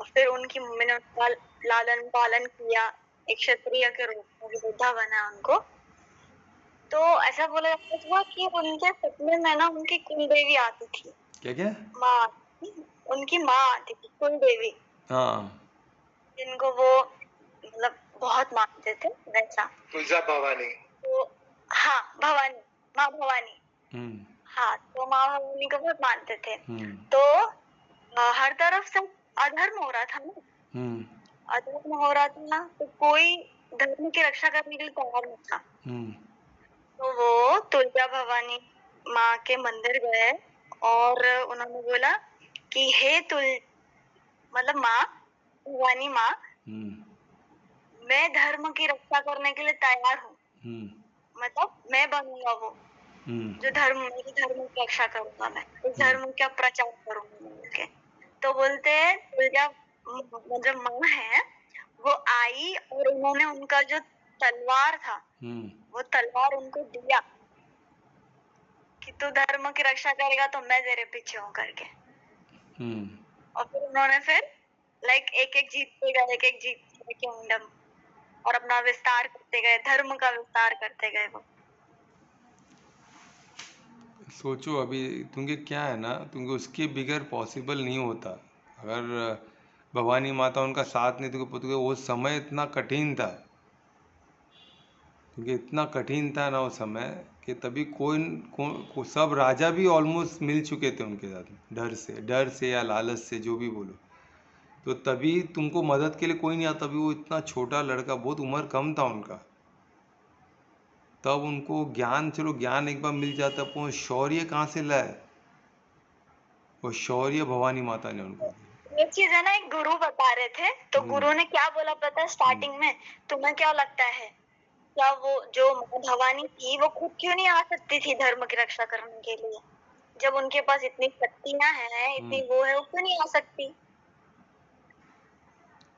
फिर उनकी मम्मी ने उनका लालन पालन किया, एक क्षत्रिय के रूप में योद्धा बना उनको, तो ऐसा बोला जाता था कि उनके सपने में ना उनकी कुल देवी आती थी। क्या क्या? माँ, उनकी माँ आती थी, कुल देवी, जिनको वो मतलब बहुत मानते थे वैसा। तुलजा भवानी। तो हाँ, भवानी, माँ भवानी। हाँ, तो माँ भवानी को बहुत मानते थे। तो हर तरफ से अधर्म हो रहा था ना, अधर्म हो रहा था, तो कोई धर्म की रक्षा करने के लिए तैयार नहीं था। तो वो तुलजा भवानी माँ के मंदिर गए और उन्होंने बोला कि हे मतलब माँ, भवानी माँ, मैं धर्म की रक्षा करने के लिए तैयार हूँ, मतलब मैं बनूंगा वो जो मेरे धर्म की रक्षा करूंगा, मैं उस धर्म का प्रचार करूंगा मिलके। तो बोलते हैं तुलजा मतलब माँ है, वो आई और उन्होंने उनका जो तलवार था, वो तलवार उनको दिया कि तू धर्म की रक्षा करेगा तो मैं तेरे पीछे हूँ करके। और फिर उन्होंने लाइक एक एक जीतते गए किंगडम और अपना विस्तार करते गए, धर्म का विस्तार करते गए वो। सोचो अभी क्योंकि क्या है ना, क्योंकि उसके बिगर पॉसिबल नहीं होता। अगर भवानी माता उनका साथ नहीं तो वो समय इतना कठिन था, क्योंकि इतना कठिन था ना वो समय कि तभी सब राजा भी ऑलमोस्ट मिल चुके थे उनके साथ, डर से या लालच से, जो भी बोलो। तो तभी तुमको मदद के लिए कोई नहीं आता। तभी वो इतना छोटा लड़का, बहुत उम्र कम था उनका, तब उनको ज्ञान, चलो ज्ञान एक बार मिल जाता, वो शौर्य कहाँ से लाए? वो शौर्य भवानी माता ने उनको दिया। ये चीज है ना, एक गुरु बता रहे थे, तो गुरु ने क्या बोला पता है स्टार्टिंग में? तुम्हें क्या लगता है, क्या वो जो माँ भवानी थी वो खुद क्यों नहीं आ सकती थी धर्म की रक्षा करने के लिए? जब उनके पास इतनी शक्तियां हैं, इतनी वो है, वो क्यों नहीं आ सकती?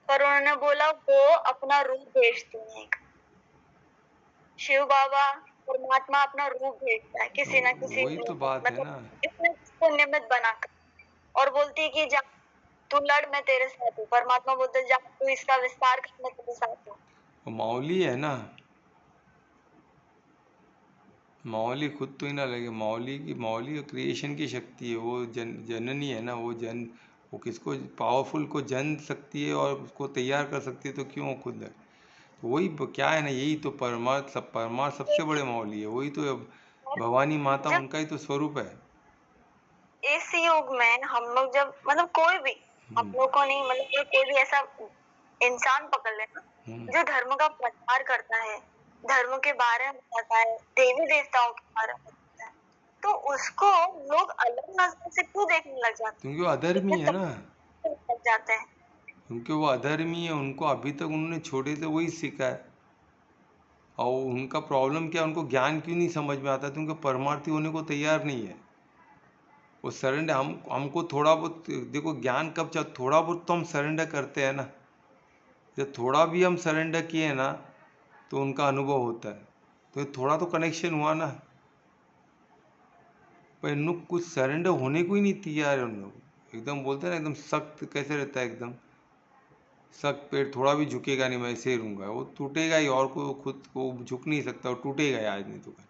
पर उन्होंने बोला वो अपना रूप भेजती हैं। शिव बाबा परमात्मा अपना रूप भेजता है किसी ना किसी, वही तो बात है ना। इतने को निमित्त बनाकर, और बोलती है कि जा तू लड़, मैं तेरे साथ हूँ। परमात्मा बोलते जा तू इसका विस्तार कर, मैं तेरे साथ हूँ। वो माऊली है ना, मौली खुद तो ही ना लगे। मौली क्रिएशन की शक्ति है, वो जननी है ना, वो किसको पावरफुल को जन सकती है और उसको तैयार कर सकती है, तो क्यों खुद लगे? तो वही क्या है ना, यही तो परमार्थ सबसे बड़े मौली है, वही तो भवानी माता, उनका ही तो स्वरूप है। इस युग में हम लोग जब मतलब कोई भी, हम लोग को नहीं, मतलब कोई भी ऐसा इंसान पकड़ लेना जो धर्म का प्रचार करता है, धर्म के बारे में बताता है, देवी देवताओं के बारे में बताता है, तो उसको लोग अलग नजर से क्यों देखने लग जाते क्योंकि वो अधर्मी है ना, हैं, लग जाते हैं। क्योंकि वो अधर्मी है। उनको अभी तक उन्होंने छोटे से वही सीखा है। और उनका प्रॉब्लम क्या है, उनको ज्ञान क्यों नहीं समझ में आता? क्योंकि परमार्थी होने को तैयार नहीं है वो। सरेंडर हमको थोड़ा बहुत देखो, ज्ञान कब चाहिए? थोड़ा बहुत तो हम सरेंडर करते हैं ना। जब थोड़ा भी हम सरेंडर किए ना तो उनका अनुभव होता है, तो थोड़ा तो कनेक्शन हुआ ना। पर इन लोग कुछ सरेंडर होने को ही नहीं तैयार है। उन लोग एकदम बोलते हैं ना, एकदम सख्त कैसे रहता है, एकदम सख्त पेड़, थोड़ा भी झुकेगा नहीं, मैं ऐसे ही रहूँगा। वो टूटेगा ही, और को खुद को झुक नहीं सकता, वो टूटेगा ही आज नहीं तो कल।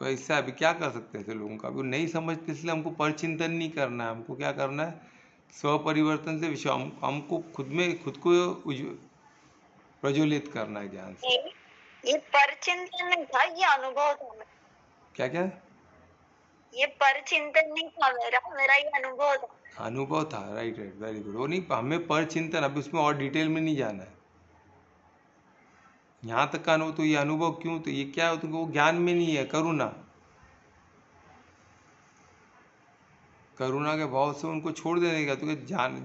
तो ऐसा अभी क्या कर सकते हैं ऐसे लोगों का? अभी नहीं समझते, इसलिए हमको परचिंतन नहीं करना है। हमको क्या करना है? स्वपरिवर्तन से विश्व, हमको खुद को प्रज्वलित करना है ज्ञान से। ये परचिंतन नहीं था, ये अनुभव था मेरा। क्या क्या? ये परचिंतन नहीं था मेरा ये अनुभव था। अनुभव था, राइट राइट, वेरी गुड। वो नहीं, हमें परचिंतन, अभी उसमें और डिटेल में नहीं जाना है। यहाँ तक का अनुभव, तो ये अनुभव क्यों, तो ये क्या है, तो वो ज्ञान में नहीं है, करुणा। करुणा के भाव से उनको छोड़ देने का, तो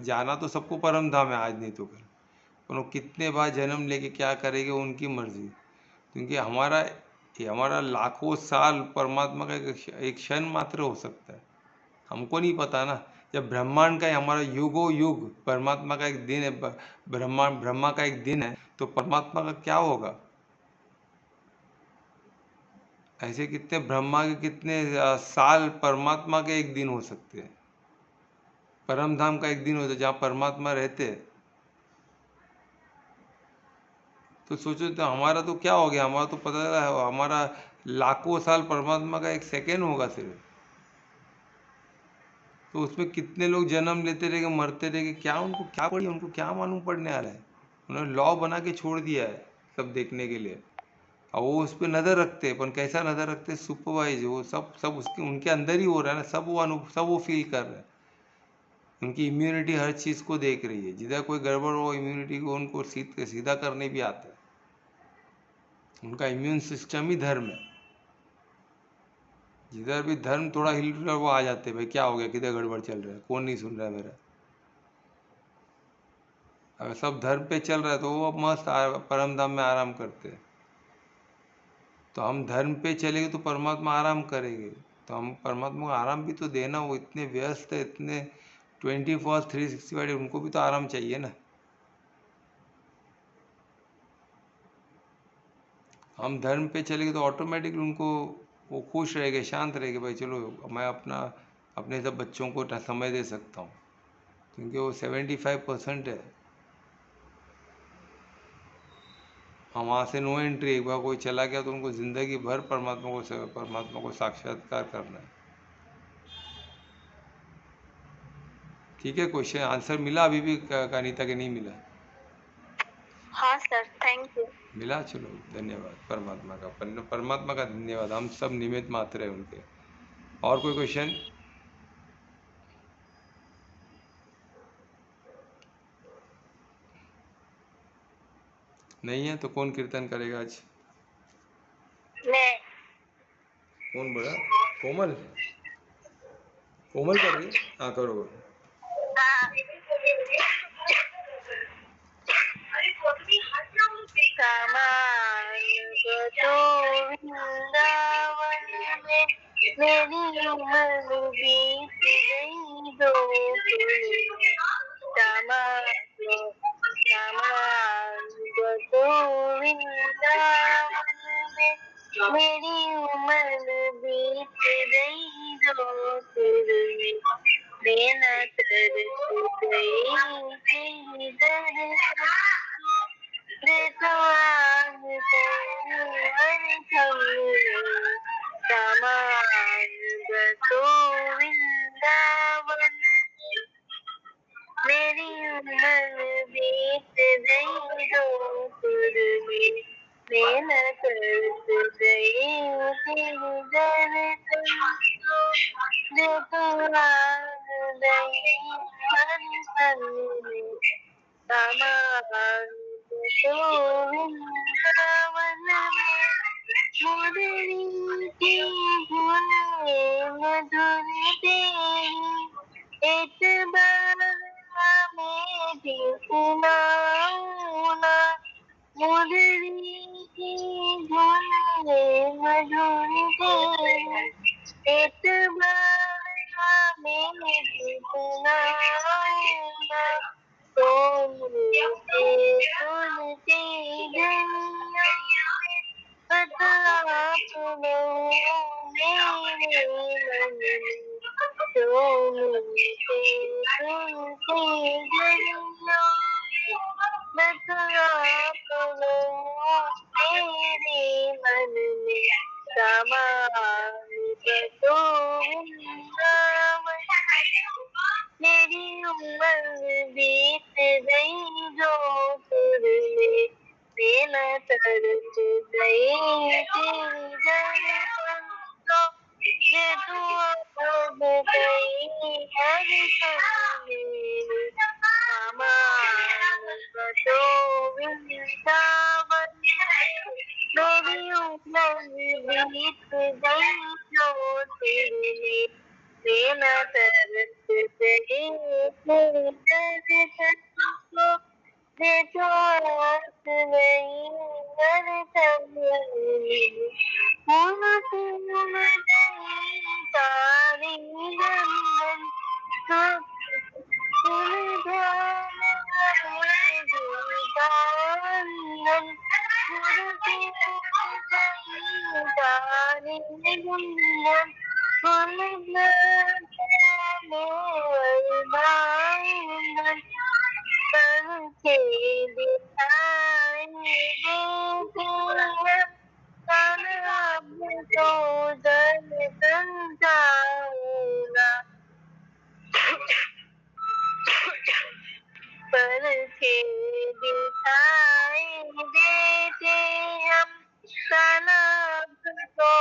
जाना तो सबको परम धाम है आज नहीं तो कल। पर वो कितने बार जन्म लेके क्या करेंगे, उनकी मर्जी। क्योंकि हमारा लाखों साल परमात्मा का एक क्षण मात्र हो सकता है, हमको नहीं पता ना। जब ब्रह्मांड का हमारा युगो युग परमात्मा का एक दिन है, ब्रह्मा का एक दिन है, तो परमात्मा का क्या होगा? ऐसे कितने ब्रह्मा के कितने साल परमात्मा के एक दिन हो सकते हैं। परम धाम का एक दिन होता है जहाँ परमात्मा रहते हैं। तो सोचो, तो हमारा तो क्या हो गया? हमारा तो पता है, हमारा लाखों साल परमात्मा का एक सेकेंड होगा सिर्फ। तो उसमें कितने लोग जन्म लेते रहेंगे, मरते रहेंगे, क्या उनको क्या पड़ी, उनको क्या मालूम पड़ने आ रहा है? उन्होंने लॉ बना के छोड़ दिया है सब देखने के लिए। और वो उस पर नज़र रखते हैं, पर कैसा नज़र रखते हैं? सुपरवाइज, वो सब उसके उनके अंदर ही हो रहा है ना, सब वो फील कर रहे हैं। उनकी इम्यूनिटी हर चीज़ को देख रही है, जिधर कोई गड़बड़ हो इम्यूनिटी को, उनको सीधा करने भी आता है। उनका इम्यून सिस्टम ही धर्म है। जिधर भी धर्म थोड़ा हिल रहा है वो आ जाते हैं, भाई क्या हो गया, किधर गड़बड़ चल रहा है, कौन नहीं सुन रहा है मेरा। अगर सब धर्म पे चल रहा है तो वो अब मस्त परम धाम में आराम करते हैं। तो हम धर्म पे चलेंगे तो परमात्मा आराम करेंगे। तो हम परमात्मा को आराम भी तो देना, वो इतने व्यस्त है, इतने 24/365, उनको भी तो आराम चाहिए ना। हम धर्म पे चलेंगे तो ऑटोमेटिकली उनको वो खुश रहेंगे, शांत रहेंगे, भाई चलो मैं अपने सब बच्चों को समय दे सकता हूँ। क्योंकि वो 75% है। हम वहाँ से नो एंट्री। एक बार कोई चला गया तो उनको ज़िंदगी भर परमात्मा को साक्षात्कार करना है। ठीक है, क्वेश्चन आंसर मिला अभी भी कानिता के नहीं मिला? हाँ सर, थैंक यू। मिला, चलो धन्यवाद परमात्मा का। परमात्मा का धन्यवाद, हम सब निमित्त मात्र है उनके। और कोई क्वेश्चन? नहीं है तो कौन कीर्तन करेगा आज? मैं। कौन बोला? कोमल? कोमल कर रही है? हाँ करो। वृंदावन में मेरी उम्र बीत गई दो वृंदावन में मेरी उम्र बीत गई दो मैं न तरस गई तेरी वृंदावन मेरी उम्र बीत गई दो में मैं न तरस गई तेरी दर्शन जो तू आ गई हर पल में वृंदावन में मुरली की धुन मधुर तेरी एक बार हमें भी सुनाओ ना मुरली की धुन मधुर तेरी एक बार हमें भी सुनाओ ना सुनते सुनते दुनिया बदलाव मेरे मन में सुनते सुनते दुनिया बदलाव मेरे मन में तो मेरी उम्र बीत गई जो सुर में मैं न तरस गई तेरी दर्शन को ये दुआ अब गई हर पल में सामान तो वृंदावन मेरी उम्र बीत गई जो तेरे में मैं न तरस गई तेरी दर्शन को ये जो आस नहीं हर समय फूल फूल नहीं सारी गंधन फूल ध्यान हमें दीवानन मूर्ति नहीं सारी गंधन फूल ध्यान हमें वरदानन पंखे दिखाई देते हैं अब तो दर्शन जाऊंगा पंखे दिखाई देते हम अब तो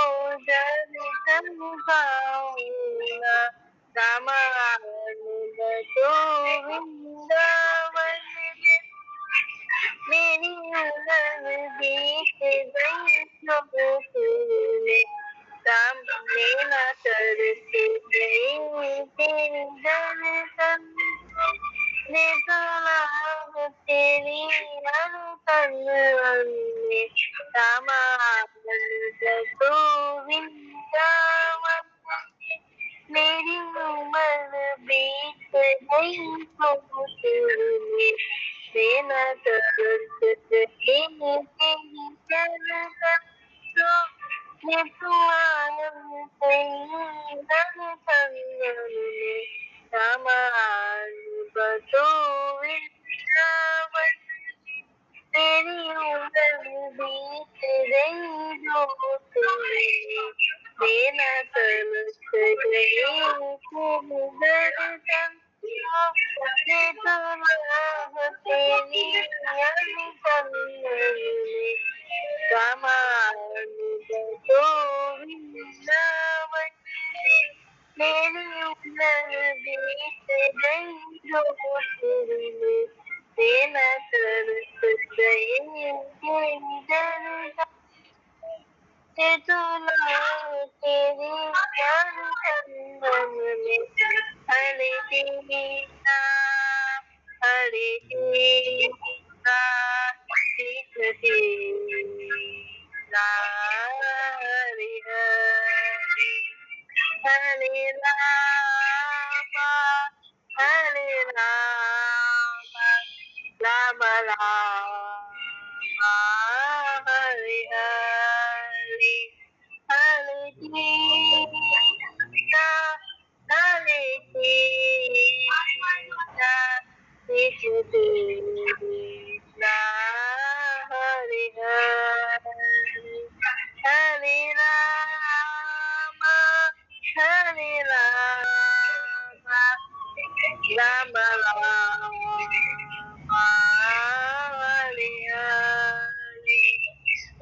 दर्शन पाऊंगा रामानुज तो वृंदावन में मेरी उम्र बीत गई जो में सामने न तरस गई तेरी दर्शन मैं तो तेरी हर पल में रामानुज तो वृंदावन मेरी उम्र बीत गई तो में मैं न तरस गई तेरी दर्शन को मैं तो आनंद गई हर पल में सामान बसो वृंदावन, तेरी उम्र बीत गई जो तुझे देना तरस गई तेरी दर्शन, ये दुआ तेरी अनकम में, सामान बसो वृंदावन, तेरी उम्र बीत गई जो तुझे देना तरस गई तेरी दर्शन, ये दुआ तेरी अनकम में, हरे कृष्णा हरे कृष्णा कृष्ण कृष्णा हरे हरे, हरे रामा राम रामा हरे हरे, हरे कृष्णा हरे कृष्णा कृष्ण कृष्णा हरे हरे, हरे राम राम राम हरे हरे,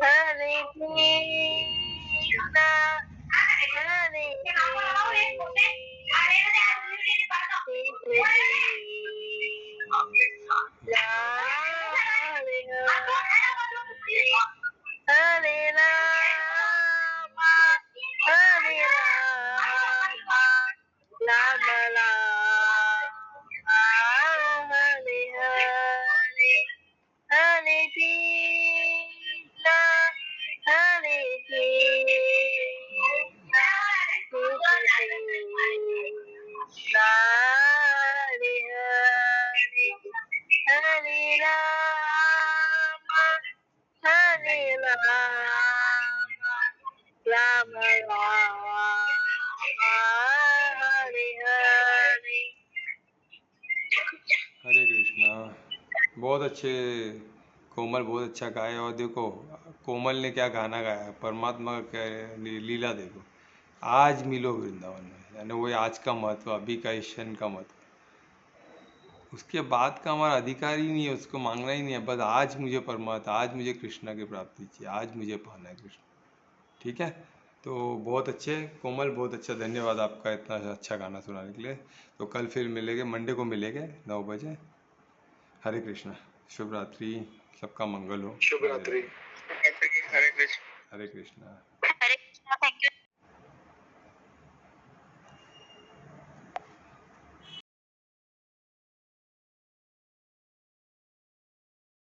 हरे कृष्णा हरे हरे राम हरे राम हरे हरे, हरे कृष्णा हरे कृष्णा कृष्ण कृष्णा हरे हरे, हरे राम राम हरे हरे। हरे कृष्णा। बहुत अच्छे कोमल, बहुत अच्छा गाया। और देखो कोमल ने क्या गाना गाया है, परमात्मा का क्या लीला देखो। आज मिलो वृंदावन में, यानी वो आज का महत्व, अभी का इस क्षण का महत्व, उसके बाद का हमारा अधिकार ही नहीं है, उसको मांगना ही नहीं है। बस आज मुझे परमात्मा, आज मुझे कृष्णा की प्राप्ति चाहिए, आज मुझे पाना है कृष्ण। ठीक है, तो बहुत अच्छे कोमल, बहुत अच्छा, धन्यवाद आपका इतना अच्छा गाना सुनाने के लिए। तो कल फिर मिलेंगे, मंडे को मिलेंगे 9 बजे। हरे कृष्णा, शुभ रात्रि, सबका मंगल हो। शुभ रात्रि। हरे कृष्ण। हरे कृष्णा।